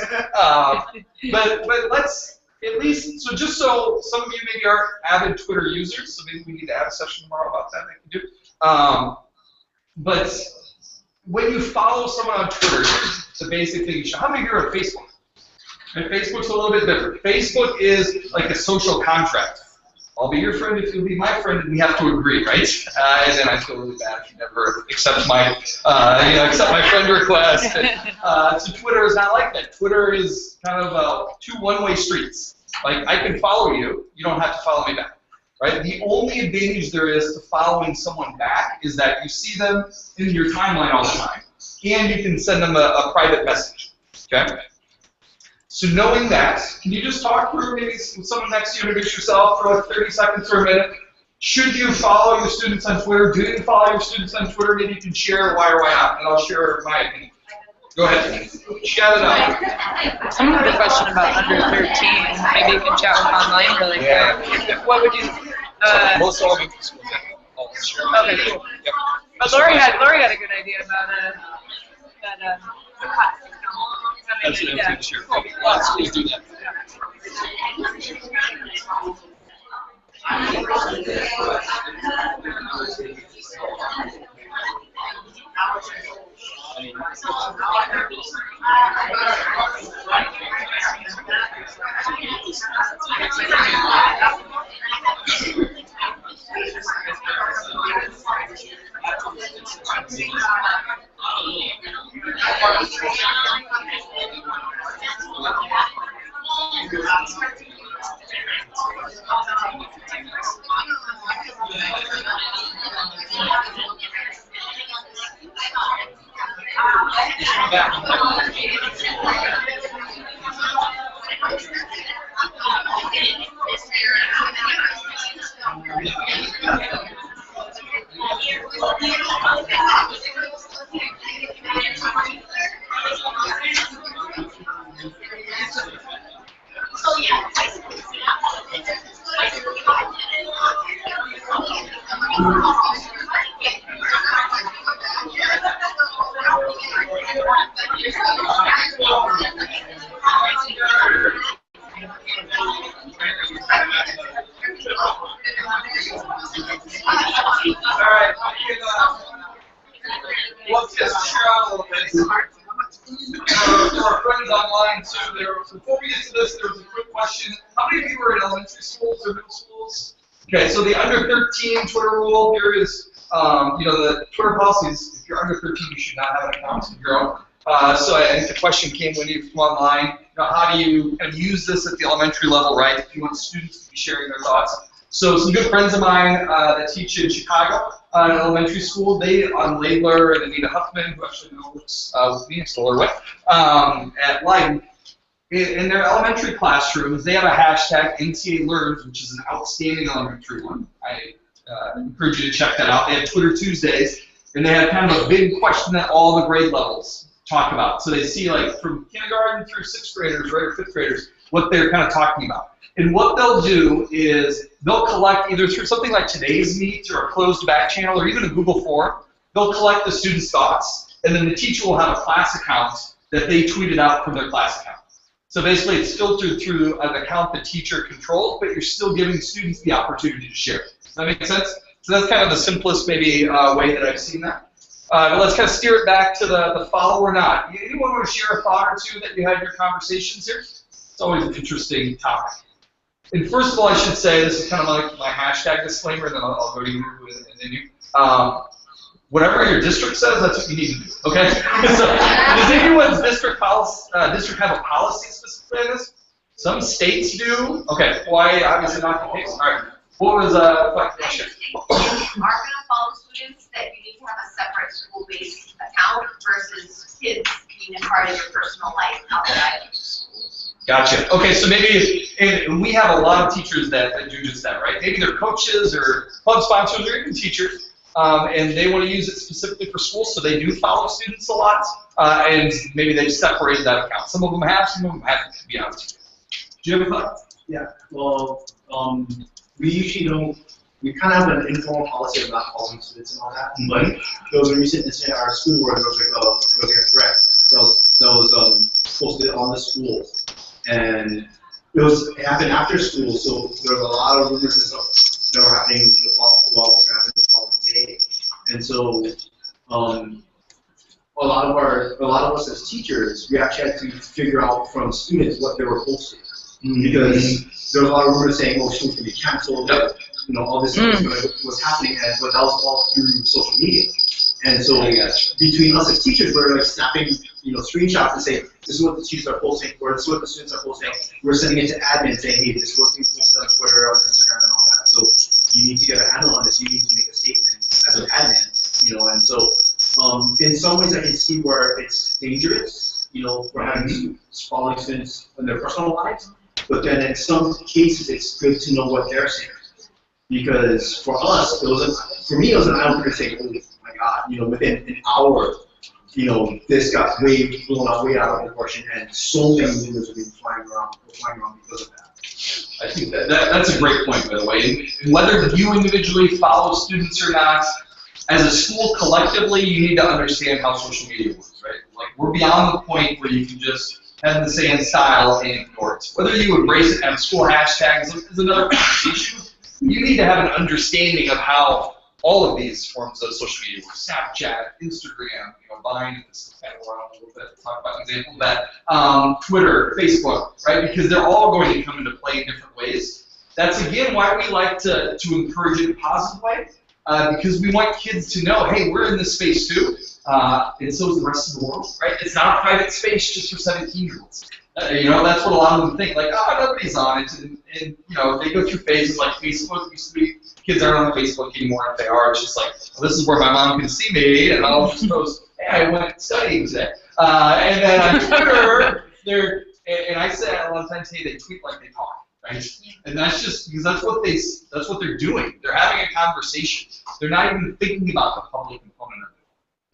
But let's at least, so just so some of you maybe aren't avid Twitter users, so maybe we need to have a session tomorrow about that, I can do. But when you follow someone on Twitter, the basic thing you should, how many of you are on Facebook? And Facebook's a little bit different. Facebook is like a social contract. I'll be your friend if you'll be my friend, and we have to agree, right? And then I feel really bad if you never accept my, accept my friend request. So Twitter is not like that. Twitter is kind of two one-way streets. Like, I can follow you, you don't have to follow me back, right? The only advantage there is to following someone back is that you see them in your timeline all the time, and you can send them a private message, okay? So knowing that, can you just talk through maybe with someone next to you, introduce yourself for like 30 seconds or a minute? Should you follow your students on Twitter? Do you follow your students on Twitter? Maybe you can share why or why not, and I'll share my opinion. Go ahead. Shout it out. Someone had a question about under 13. Maybe you can chat with online really quick. Yeah. What would you? Most elementary schools have. Okay, cool. Yep. But Lori had a good idea about that. That's what I'm yeah. going to share. Let's do that. Alright, let's just share out a little bit. For our friends online too, before we get to this, there was a quick question. How many of you are in elementary schools or middle schools? Okay, so the under 13 Twitter rule here is, the Twitter policies, if you're under 13, you should not have an account of your own. So I think the question came when you come online, how do you kind of use this at the elementary level, right? If you want students to be sharing their thoughts. So some good friends of mine that teach in Chicago in elementary school, they, on Laidler and Anita Huffman, who actually works with me, still her way, at Leiden, in their elementary classrooms, they have a hashtag NTA Learns, which is an outstanding elementary one. I encourage you to check that out. They have Twitter Tuesdays, and they have kind of a big question that all the grade levels talk about. So they see, like, from kindergarten through 6th graders, right, or 5th graders, what they're kind of talking about. And what they'll do is they'll collect either through something like Today's Meet or a closed back channel or even a Google form, they'll collect the students' thoughts, and then the teacher will have a class account that they tweeted out from their class account. So basically it's filtered through an account the teacher controls, but you're still giving students the opportunity to share. Does that make sense? So that's kind of the simplest maybe way that I've seen that. But let's kind of steer it back to the follow or not. Anyone want to share a thought or two that you had in your conversations here? It's always an interesting topic. And first of all, I should say, this is kind of like my hashtag disclaimer, and then I'll go to you and then you. Whatever your district says, that's what you need to do, okay? So, does anyone's district have a policy specifically on this? Some states do. Okay, Hawaii obviously not the case. All right. What was question? You are going to follow students that you need to have a separate school-based account versus kids being a part of your personal life outside of school. Gotcha. Okay, so maybe, and we have a lot of teachers that do just that, right? Maybe they're coaches or club sponsors or even teachers, and they want to use it specifically for school, so they do follow students a lot, and maybe they've separated that account. Some of them have, some of them haven't, to be honest with you. Do you have a thought? Yeah, well, we usually don't, we kind of have an informal policy about following students and all that, but there was a recent incident at our school where there was like a threat that was posted on the school, and it happened after school, so there were a lot of rumors and stuff that were happening the following day, and so a lot of us as teachers, we actually had to figure out from students what they were posting. Because there was a lot of rumors saying, oh, school's going to be canceled, you know, all this stuff was happening, but that was all through social media. And so between us as teachers, we're like snapping, you know, screenshots and saying, this is what the teachers are posting, or this is what the students are posting. We're sending it to admin saying, hey, this is what's being posted on Twitter, on Instagram, and all that. So you need to get a handle on this. You need to make a statement as an admin, you know. And so in some ways, I can see where it's dangerous, you know, for having following students in their personal lives. But then in some cases, it's good to know what they're saying. Because for us, for me, it was an eye-opener saying, oh my God, you know, within an hour, you know, this got blown way out of proportion, and so many rumors have been flying around because of that. I think that's a great point, by the way. And whether you individually follow students or not, as a school collectively, you need to understand how social media works, right? Like, we're beyond the point where you can just have the same style and ignore it. Whether you embrace it and have school hashtags is another conversation. You need to have an understanding of how all of these forms of social media work. Snapchat, Instagram, you know, Vine, this is kind of around a little bit to talk about an example of that. Twitter, Facebook, right? Because they're all going to come into play in different ways. That's again why we like to encourage it in a positive way, because we want kids to know, hey, we're in this space too. And so is the rest of the world, right? It's not a private space just for 17-year-olds. You know, that's what a lot of them think, like, oh, nobody's on it. And you know, they go through phases like Facebook used to be, kids aren't on Facebook anymore. If they are, it's just like, well, this is where my mom can see me, and I'll just post, hey, I went studying today. And then on Twitter, and I say a lot of times, hey, they tweet like they talk, right? And that's just because that's what they're doing. They're having a conversation. They're not even thinking about the public component of it.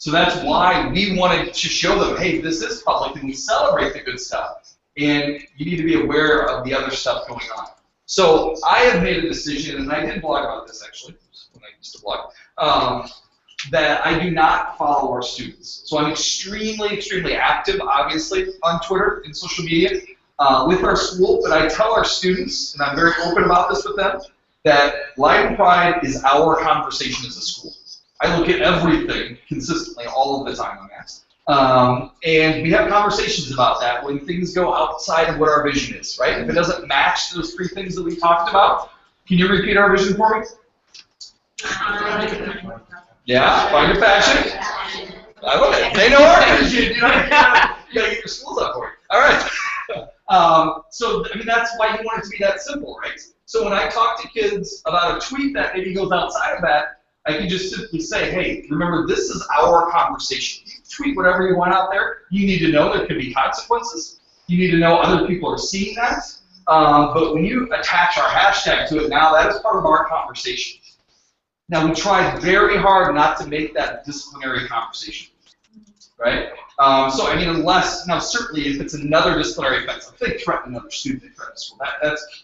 So that's why we wanted to show them, hey, this is public, and we celebrate the good stuff, and you need to be aware of the other stuff going on. So I have made a decision, and I did blog about this actually, when I used to blog, that I do not follow our students. So I'm extremely, extremely active, obviously, on Twitter and social media with our school, but I tell our students, and I'm very open about this with them, that Light and Pride is our conversation as a school. I look at everything consistently all of the time on that. And we have conversations about that when things go outside of what our vision is, right? If it doesn't match those three things that we talked about, can you repeat our vision for me? Yeah, find your passion. I love it. They know our vision. You gotta get your schools up for it. All right. So, I mean, that's why you want it to be that simple, right? So when I talk to kids about a tweet that maybe goes outside of that, I can just simply say, hey, remember, this is our conversation. You tweet whatever you want out there. You need to know there could be consequences. You need to know other people are seeing that. But when you attach our hashtag to it now, that is part of our conversation. Now, we try very hard not to make that a disciplinary conversation, right? So, I mean, unless, now certainly if it's another disciplinary offense, if they threaten another student in front of school,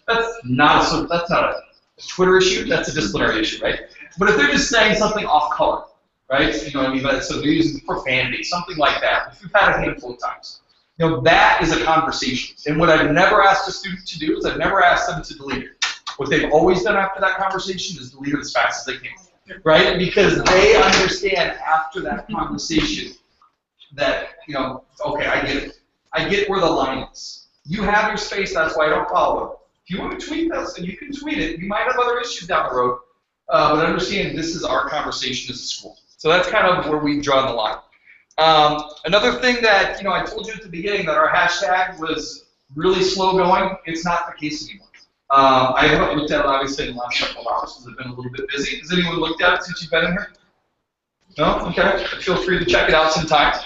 that's not a Twitter issue, that's a disciplinary issue, right? But if they're just saying something off color, right? You know what I mean? But so they're using profanity, something like that, which we've had a handful of times. You know, that is a conversation. And what I've never asked a student to do is I've never asked them to delete it. What they've always done after that conversation is delete it as fast as they can, right? Because they understand after that conversation that, you know, okay, I get it. I get where the line is. You have your space, that's why I don't follow it. If you want to tweet us, and you can tweet it, you might have other issues down the road, but understand this is our conversation as a school. So that's kind of where we draw the line. Another thing that, you know, I told you at the beginning that our hashtag was really slow going. It's not the case anymore. I haven't looked at it obviously in the last couple of hours because I've been a little bit busy. Has anyone looked at it since you've been in here? No? Okay. Feel free to check it out sometime.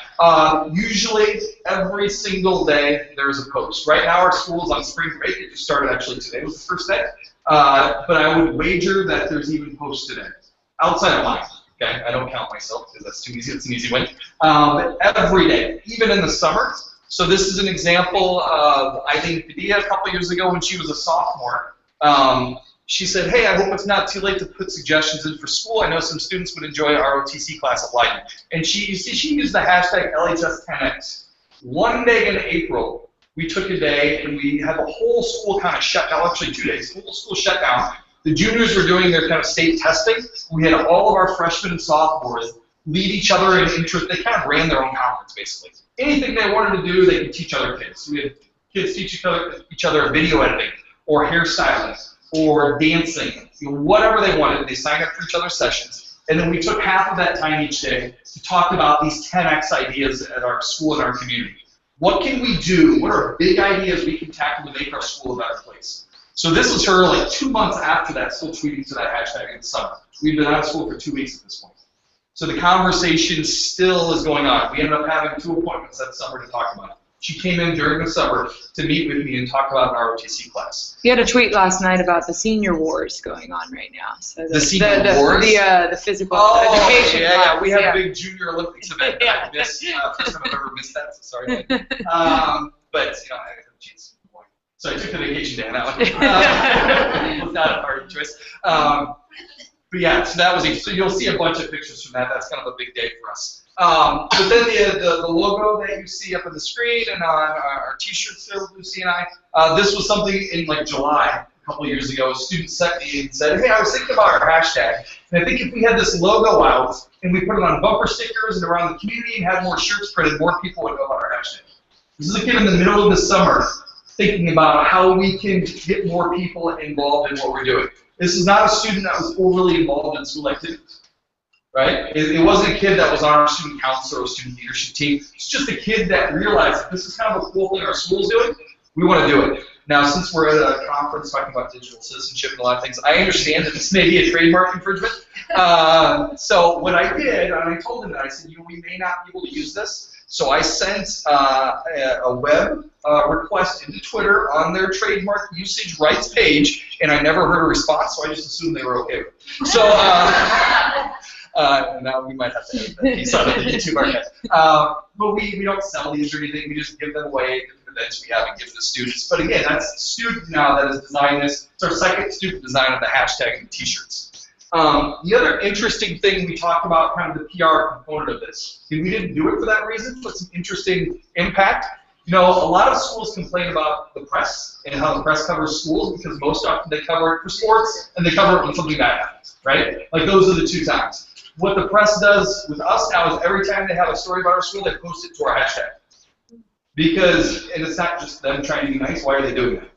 Usually, every single day, there's a post. Right now, our school is on spring break. It just started actually today was the first day. But I would wager that there's even posts today. Outside of mine. Okay? I don't count myself because that's too easy. It's an easy win. But every day, even in the summer. So this is an example of, I think, Padilla a couple years ago when she was a sophomore. She said, hey, I hope it's not too late to put suggestions in for school. I know some students would enjoy our ROTC class at Leiden. And she used the hashtag LHS10X. One day in April, we took a day and we had the whole school kind of shut down, actually 2 days, the whole school shut down. The juniors were doing their kind of state testing. We had all of our freshmen and sophomores lead each other in interest. They kind of ran their own conference, basically. Anything they wanted to do, they could teach other kids. So we had kids teach each other video editing or hairstyling or dancing, whatever they wanted. They signed up for each other's sessions. And then we took half of that time each day to talk about these 10X ideas at our school and our community. What can we do? What are big ideas we can tackle to make our school a better place? So this was her like 2 months after that, still tweeting to that hashtag in the summer. We've been out of school for 2 weeks at this point. So the conversation still is going on. We ended up having 2 appointments that summer to talk about it. She came in during the summer to meet with me and talk about an ROTC class. You had a tweet last night about the senior wars going on right now. So the senior wars? The physical education yeah, class, we have a big junior Olympics event. I missed, first time I've ever missed that, so sorry. But, you know, I had a chance. So I took the vacation day on that one. It was not a hard choice. But yeah, so that was, so you'll see a bunch of pictures from that. That's kind of a big day for us. But then the logo that you see up on the screen and on our t-shirts there with Lucy and I, this was something in like July, a couple of years ago. A student sent me and said, hey, I was thinking about our hashtag, and I think if we had this logo out and we put it on bumper stickers and around the community and had more shirts printed, more people would know about our hashtag. This is a kid in the middle of the summer thinking about how we can get more people involved in what we're doing. This is not a student that was overly involved in school activities, right? It wasn't a kid that was on our student council or student leadership team. It's just a kid that realized that this is kind of a cool thing our school's doing. We want to do it. Now, since we're at a conference talking about digital citizenship and a lot of things, I understand that this may be a trademark infringement. So what I did, and I told him that, I said, we may not be able to use this. So I sent a web request into Twitter on their trademark usage rights page, and I never heard a response, so I just assumed they were okay with it. So now we might have to edit that piece out of the YouTube archive. But we don't sell these or anything. We just give them away at different events we have and give to students. But again, that's a student now that has designed this. It's our second student design of the hashtag and the t-shirts. The other interesting thing we talked about, kind of the PR component of this, and we didn't do it for that reason, but some interesting impact. You know, a lot of schools complain about the press and how the press covers schools because most often they cover it for sports and they cover it when something bad happens, right? Like those are the two times. What the press does with us now is every time they have a story about our school, they post it to our hashtag. Because, and it's not just them trying to be nice, why are they doing that?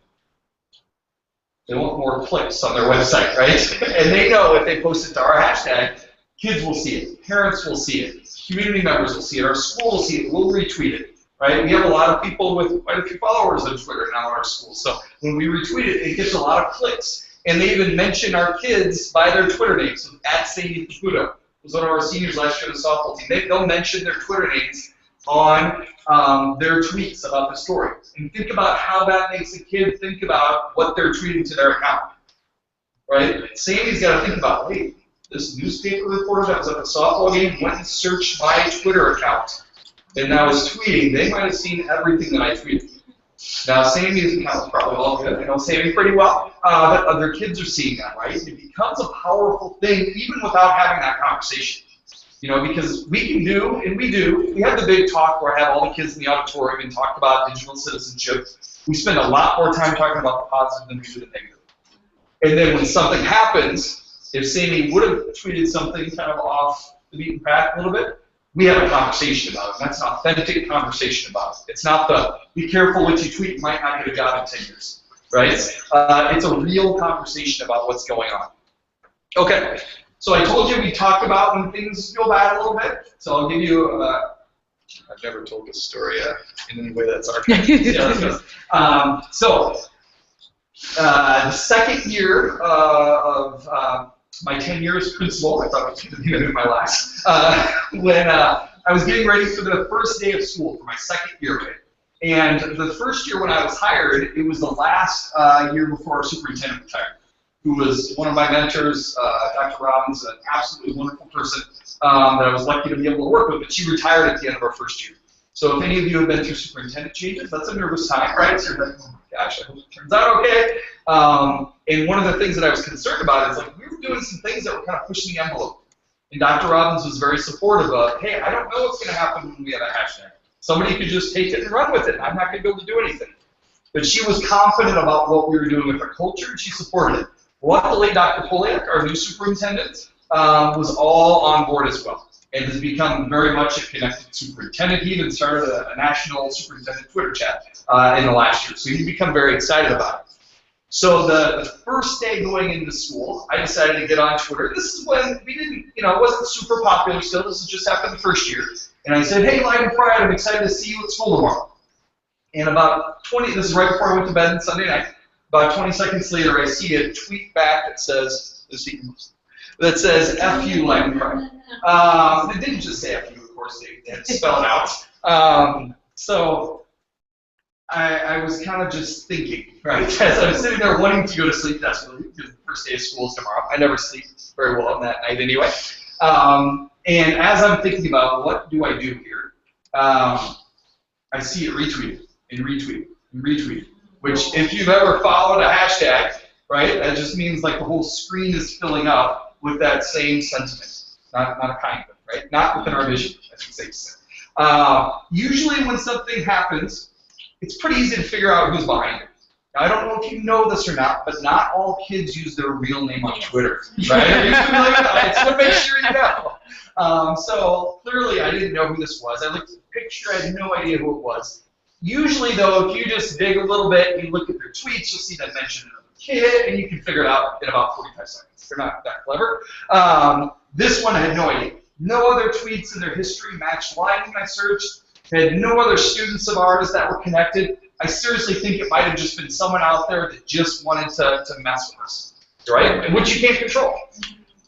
They want more clicks on their website, right? And they know if they post it to our hashtag, kids will see it, parents will see it, community members will see it, our school will see it, we'll retweet it, right? We have a lot of people with quite a few followers on Twitter now in our school, so when we retweet it, it gets a lot of clicks. And they even mention our kids by their Twitter names, so @Sadie Caputo was one of our seniors last year in the softball team. They'll mention their Twitter names on their tweets about the story. And think about how that makes a kid think about what they're tweeting to their account, right? Sammy's got to think about, hey, this newspaper reporter that was at the softball game went and searched my Twitter account and now is tweeting. They might have seen everything that I tweeted. Now, Sammy's account is probably all good. I know Sammy pretty well, but other kids are seeing that, right? It becomes a powerful thing even without having that conversation. You know, because we can do, and we do, we have the big talk where I have all the kids in the auditorium and talk about digital citizenship. We spend a lot more time talking about the positive than we do the negative. And then when something happens, if Sammy would have tweeted something kind of off the beaten path a little bit, we have a conversation about it. And that's an authentic conversation about it. It's not the, be careful what you tweet, you might not get a job in 10 years, right? It's a real conversation about what's going on. Okay. So I told you we talked about when things go bad a little bit. So I'll give you I've never told this story in any way that's archived. Yeah, let's go. The second year of my tenure as principal, I thought it was going to be my last, when I was getting ready for the first day of school for my second year, right? And the first year when I was hired, it was the last year before our superintendent retired, who was one of my mentors, Dr. Robbins, an absolutely wonderful person that I was lucky to be able to work with, but she retired at the end of our first year. So if any of you have been through superintendent changes, that's a nervous time, right? So you're like, oh my gosh, I hope it turns out okay. And one of the things that I was concerned about is like we were doing some things that were kind of pushing the envelope. And Dr. Robbins was very supportive of, hey, I don't know what's going to happen when we have a hashtag. Somebody could just take it and run with it. I'm not going to be able to do anything. But she was confident about what we were doing with our culture, and she supported it. Luckily, Dr. Poliak, our new superintendent, was all on board as well, and has become very much a connected superintendent. He even started a national superintendent Twitter chat in the last year, so he's become very excited about it. So the first day going into school, I decided to get on Twitter. This is when we didn't, it wasn't super popular still. This has just happened the first year. And I said, hey, Light and Pride, I'm excited to see you at school tomorrow. And about 20, this is right before I went to bed on Sunday night, about 20 seconds later, I see a tweet back that says, F you, Light and Pride. It didn't just say F you, of course, they had to spell it out. So I was kind of just thinking, right, as I was sitting there wanting to go to sleep desperately, because the first day of school is tomorrow. I never sleep very well on that night anyway. And as I'm thinking about what do I do here, I see it retweeted and retweeted and retweeted, which if you've ever followed a hashtag, right, that just means like the whole screen is filling up with that same sentiment. Not a kind of, right? Not within our vision, I should say. Usually when something happens, it's pretty easy to figure out who's behind it. Now, I don't know if you know this or not, but not all kids use their real name on Twitter, right? Are you familiar with that? I just want to make sure you know. So clearly I didn't know who this was. I looked at the picture, I had no idea who it was. Usually though, if you just dig a little bit, you look at their tweets, you'll see that mention of a kid, and you can figure it out in about 45 seconds. They're not that clever. This one I had no idea. No other tweets in their history matched line when I searched. Had no other students of ours that were connected. I seriously think it might have just been someone out there that just wanted to mess with us, right? Which you can't control.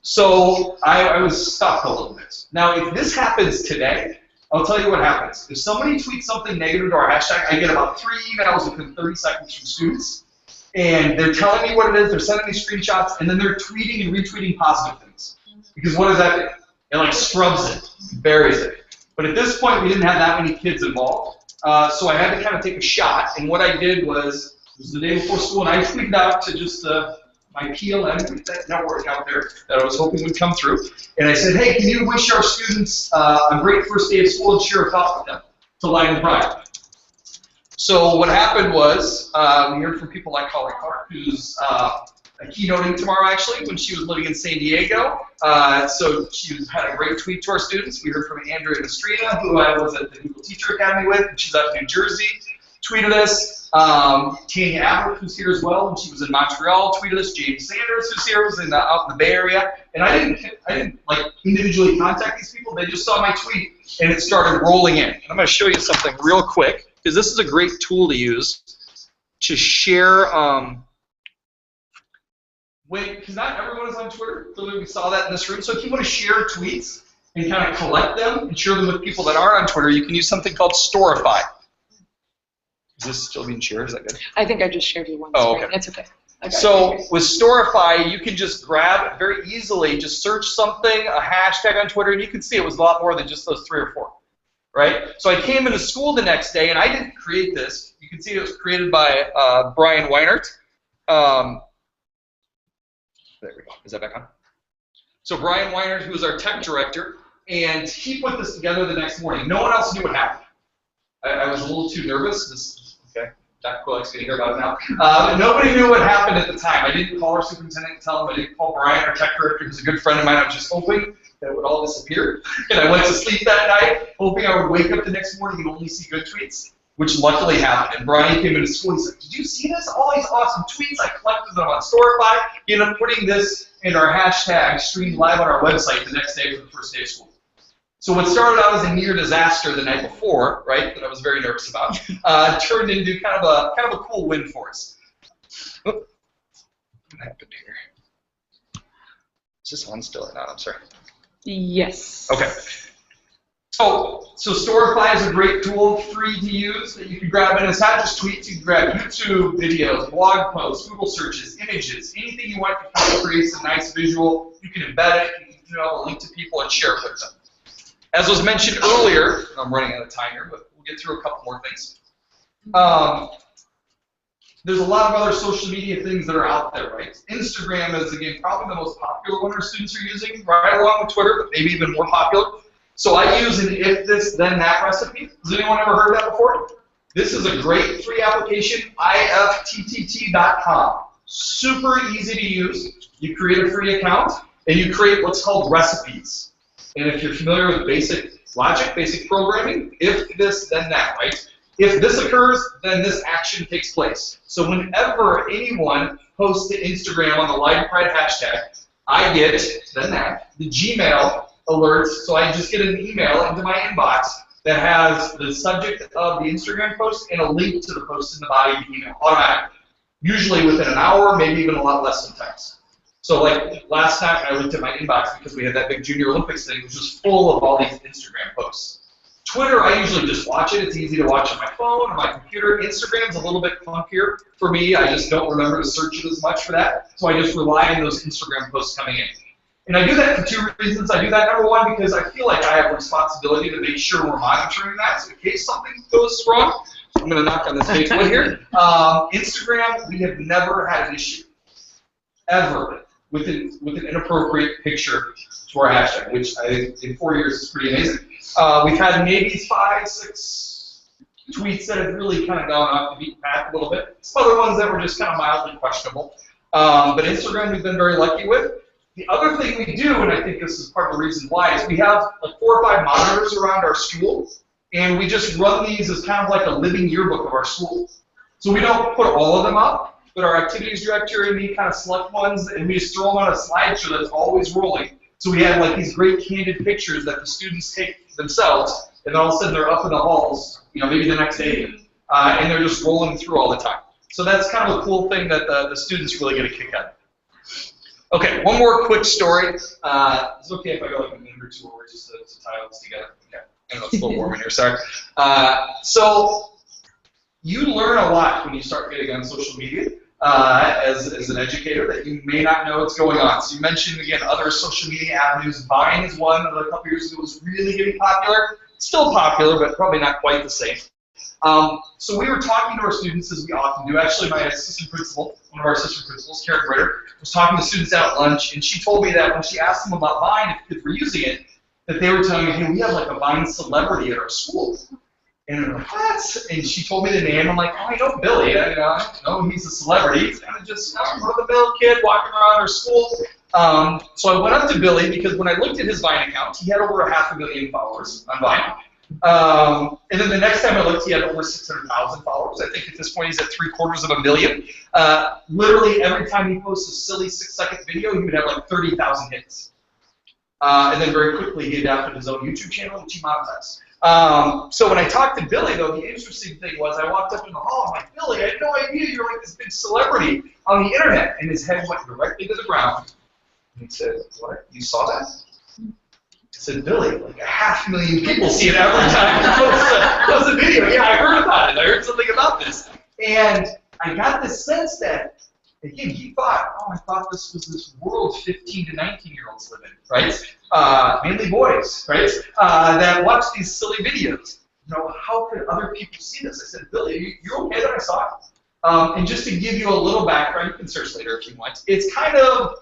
So I was stuck a little bit. Now, if this happens today, I'll tell you what happens. If somebody tweets something negative to our hashtag, I get about 3 emails within 30 seconds from students, and they're telling me what it is, they're sending me screenshots, and then they're tweeting and retweeting positive things. Because what does that do? It like scrubs it, buries it. But at this point, we didn't have that many kids involved, so I had to kind of take a shot. And what I did was, it was the day before school, and I tweeted out to just my PLN, that network out there that I was hoping would come through. And I said, hey, can you wish our students a great first day of school and share a thought with them to Light and Pride? So what happened was, we heard from people like Holly Clark, who's keynoting tomorrow, actually, when she was living in San Diego. So she had a great tweet to our students. We heard from Andrea Nestrina, who I was at the Google Teacher Academy with, and she's out in New Jersey, tweeted us. Tanya Abbott, who's here as well, and she was in Montreal, tweeted us. James Sanders, who's here, was out in the Bay Area. And I didn't like individually contact these people. They just saw my tweet, and it started rolling in. And I'm going to show you something real quick, because this is a great tool to use to share. Because not everyone is on Twitter. Clearly, we saw that in this room. So if you want to share tweets and kind of collect them and share them with people that aren't on Twitter, you can use something called Storify. Is this still being shared? Is that good? I think I just shared you one. Oh, okay. It's okay. So with Storify, you can just grab very easily, just search something, a hashtag on Twitter, and you can see it was a lot more than just those 3 or 4. Right? So I came into school the next day, and I didn't create this. You can see it was created by Brian Weinert. There we go. Is that back on? So Brian Weinert, who is our tech director, and he put this together the next morning. No one else knew what happened. I was a little too nervous. Okay, Dr. Kulak's going to hear about it now. Nobody knew what happened at the time. I didn't call our superintendent and tell him. I didn't call Brian, our tech director, who's a good friend of mine. I was just hoping that it would all disappear. And I went to sleep that night, hoping I would wake up the next morning and only see good tweets, which luckily happened. And Brian came into school and he said, did you see this? All these awesome tweets. I collected them on Storify. He ended up putting this in our hashtag streamed live on our website the next day for the first day of school. So what started out as a near disaster the night before, right, that I was very nervous about, turned into kind of a cool win for us. Oop. What happened here? Is this on still or not? I'm sorry. Yes. Okay. So Storify is a great tool, free to use, that you can grab, and it's not just tweets. You can grab YouTube videos, blog posts, Google searches, images, anything you want to kind of create some nice visual. You can embed it, you can a link to people and share it with them. As was mentioned earlier, I'm running out of time here, but we'll get through a couple more things. There's a lot of other social media things that are out there, right? Instagram is, again, probably the most popular one our students are using, right along with Twitter, but maybe even more popular. So I use an if this, then that recipe. Has anyone ever heard that before? This is a great free application, ifttt.com. Super easy to use. You create a free account, and you create what's called recipes. And if you're familiar with basic logic, basic programming, if this, then that, right? If this occurs, then this action takes place. So whenever anyone posts to Instagram on the Live Pride hashtag, I get, then that, the Gmail alerts, so I just get an email into my inbox that has the subject of the Instagram post and a link to the post in the body of the email, automatically. Usually within an hour, maybe even a lot less sometimes. So like last night, I looked at my inbox because we had that big Junior Olympics thing, which was full of all these Instagram posts. Twitter, I usually just watch it. It's easy to watch on my phone or my computer. Instagram's a little bit funkier for me. I just don't remember to search it as much for that. So I just rely on those Instagram posts coming in. And I do that for two reasons. I do that, number one, because I feel like I have a responsibility to make sure we're monitoring that. So in case something goes wrong, I'm going to knock on this page wood here. Instagram, we have never had an issue, ever, with an inappropriate picture to our hashtag, which in 4 years is pretty amazing. We've had maybe 5, 6 tweets that have really kind of gone off the beaten path a little bit. Some other ones that were just kind of mildly questionable. But Instagram we've been very lucky with. The other thing we do, and I think this is part of the reason why, is we have like 4 or 5 monitors around our school, and we just run these as kind of like a living yearbook of our school. So we don't put all of them up, but our activities director and me kind of select ones, and we just throw them on a slideshow that's always rolling. So we have like these great candid pictures that the students take themselves, and then all of a sudden they're up in the halls, maybe the next day, and they're just rolling through all the time. So that's kind of a cool thing that the students really get a kick out of. Okay, one more quick story. It's okay if I go like a minute or two over just to tie all this together. Okay, I know it's a little warm in here, sorry. So you learn a lot when you start getting on social media as an educator that you may not know what's going on. So you mentioned, again, other social media avenues. Vine is one that a couple years ago was really getting popular. Still popular, but probably not quite the same. So we were talking to our students, as we often do. Actually, my assistant principal, one of our assistant principals, Karen Britter, was talking to students out at lunch, and she told me that when she asked them about Vine, if kids were using it, that they were telling me, hey, we have like a Vine celebrity at our school. And I'm like, what? And she told me the name. I'm like, oh, I know Billy. I know he's a celebrity. He's kind of just run-of-the-mill kid walking around our school. So I went up to Billy because when I looked at his Vine account, he had over 500,000 followers on Vine. And then the next time I looked, he had over 600,000 followers. I think at this point he's at 750,000. Literally every time he posts a silly 6-second video, he would have like 30,000 hits. And then very quickly he adapted his own YouTube channel, which he monetized. So when I talked to Billy, though, the interesting thing was I walked up in the hall. I'm like, Billy, I had no idea you're like this big celebrity on the internet. And his head went directly to the ground. And he said, what? You saw that? I said, Billy, like 500,000 people see it every time you post a video. Yeah, I heard about it. I heard something about this. And I got this sense that, again, he thought, oh, I thought this was this world 15 to 19-year-olds live in, right? Mainly boys, right? That watch these silly videos. How could other people see this? I said, Billy, you're okay that I saw it? And just to give you a little background, you can search later if you want. It's kind of,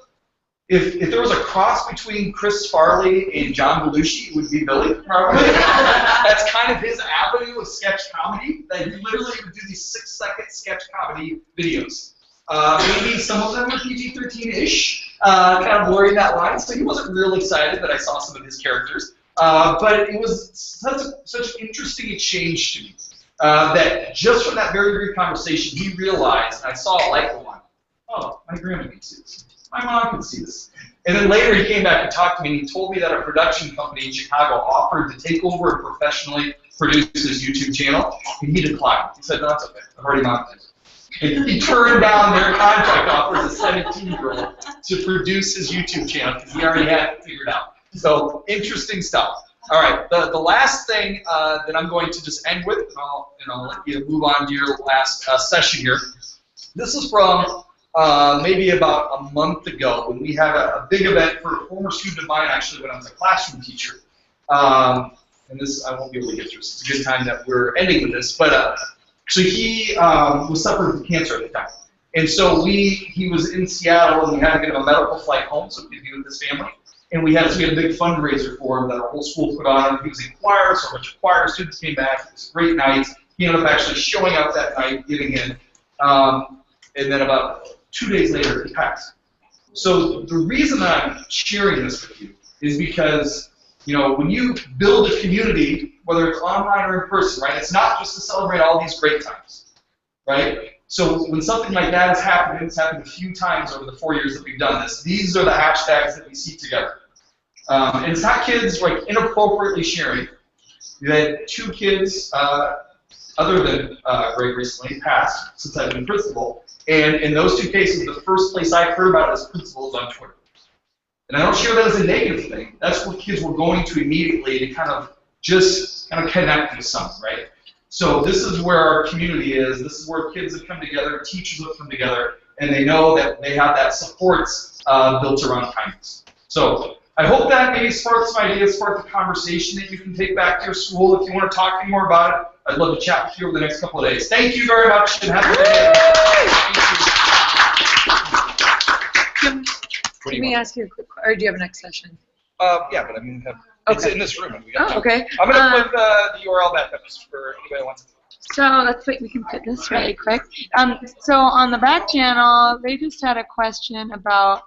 if there was a cross between Chris Farley and John Belushi, it would be Billy, probably. That's kind of his avenue of sketch comedy, that he literally would do these 6-second sketch comedy videos. Maybe some of them were PG-13-ish, kind of blurring that line, so he wasn't real excited that I saw some of his characters. But it was such an interesting exchange to me that just from that very brief conversation, he realized, and I saw a light go on, oh, my grandma needs this. My mom can see this. And then later he came back and talked to me, and he told me that a production company in Chicago offered to take over and professionally produce his YouTube channel, and he declined. He said, no, that's okay. I've already monetized. And he turned down their contract offer as a 17-year-old to produce his YouTube channel because he already had it figured out. So interesting stuff. All right, the last thing that I'm going to just end with, and I'll let you move on to your last session here. This is from maybe about a month ago when we had a big event for a former student of mine, actually, when I was a classroom teacher. And this, I won't be able to get through, so it's a good time that we're ending with this. But so he was suffering from cancer at the time. And so he was in Seattle, and we had to get him a medical flight home so he could be with his family. And we had a big fundraiser for him that our whole school put on. He was in choir, so a bunch of choir students came back. It was a great night. He ended up actually showing up that night, getting in. And then about 2 days later, he passed. So the reason that I'm sharing this with you is because, you know, when you build a community, whether it's online or in person, right, it's not just to celebrate all these great times, right? So when something like that has happened, it's happened a few times over the 4 years that we've done this, these are the hashtags that we see together. And it's not kids like inappropriately sharing. We had 2 kids, other than Greg recently, passed since I've been principal. And in those 2 cases, the first place I heard about it as principal is on Twitter. And I don't share that as a negative thing. That's what kids were going to immediately to kind of connect with someone, right? So this is where our community is. This is where kids have come together, teachers have come together, and they know that they have that support built around kindness. So I hope that maybe sparks some ideas, spark the conversation that you can take back to your school. If you want to talk to me more about it, I'd love to chat with you over the next couple of days. Thank you very much, and have a good day. Let me ask you a quick question, or do you have a next session? Yeah, but I mean, it's in this room. And we got okay. I'm going to put the URL back up just for anybody who wants it. So let's wait, we can put this really quick. So on the back channel, they just had a question about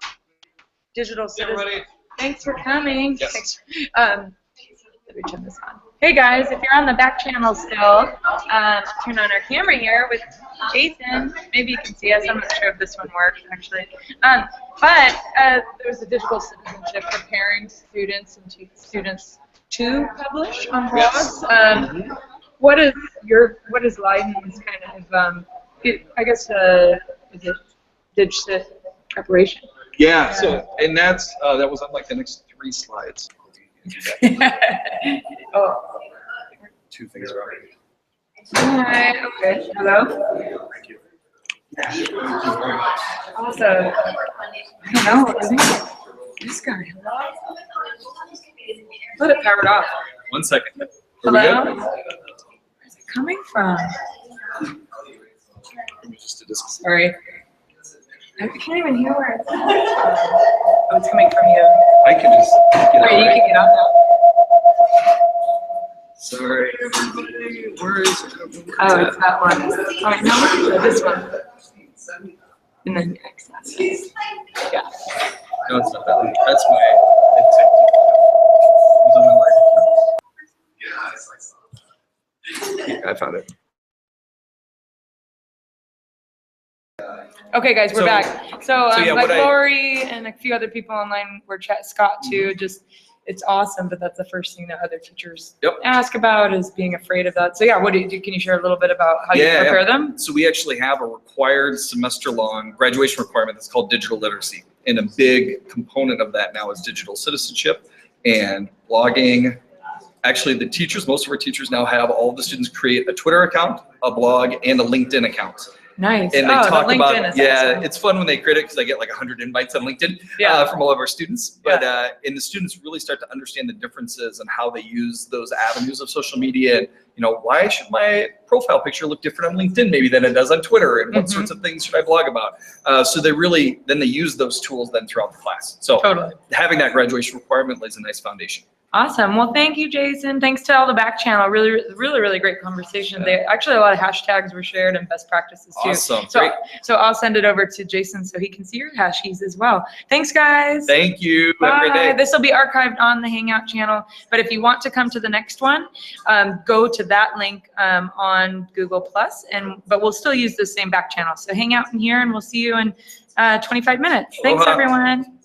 digital citizenship. Thanks for coming. Yes. Let me turn this on. Hey guys, if you're on the back channel still, I'll turn on our camera here with Jason. Maybe you can see us. I'm not sure if this one works actually. But there's a digital citizenship preparing students and students to publish on blogs. What is Leiden's kind of I guess is it DigCit preparation? Yeah. So and that was on like the next 3 slides. Oh. 2 things are already. Hi. Okay. Hello. Thank you. Awesome. I don't know. I think this guy. Let it powered off. 1 second. Are we Hello. good? Where's it coming from? Let me just do this. Sorry. I can't even hear where it's coming from. Oh, it's coming from you. I can just get Wait, you can get out now. Sorry, everybody. Where is it? Oh, it's that one. All right, no, this one. And then X. Yeah. No, it's not that one. That's my. It was on my life. Yeah, I found it. Okay, guys, we're back. So, yeah, like Lori and a few other people online were Scott too. Just, it's awesome, but that's the first thing that other teachers ask about is being afraid of that. So yeah, can you share a little bit about how you prepare them? So we actually have a required semester-long graduation requirement that's called digital literacy, and a big component of that now is digital citizenship and blogging. Actually, the teachers, most of our teachers now have all of the students create a Twitter account, a blog, and a LinkedIn account. Nice. And they talk the about, is awesome. It's fun when they create it because I get like 100 invites on LinkedIn from all of our students. But and the students really start to understand the differences and how they use those avenues of social media. And, you know, why should my profile picture look different on LinkedIn maybe than it does on Twitter? And what sorts of things should I blog about? So they use those tools then throughout the class. So having that graduation requirement lays a nice foundation. Awesome. Well, thank you, Jason. Thanks to all the back channel. Really, really, really great conversation. They actually a lot of hashtags were shared and best practices too. Awesome. So, Great. so I'll send it over to Jason so he can see your hashies as well. Thanks, guys. Thank you. Have a great day. This will be archived on the Hangout channel. But if you want to come to the next one, go to that link on Google+. But we'll still use the same back channel. So hang out in here, and we'll see you in 25 minutes. Thanks, Aloha. everyone.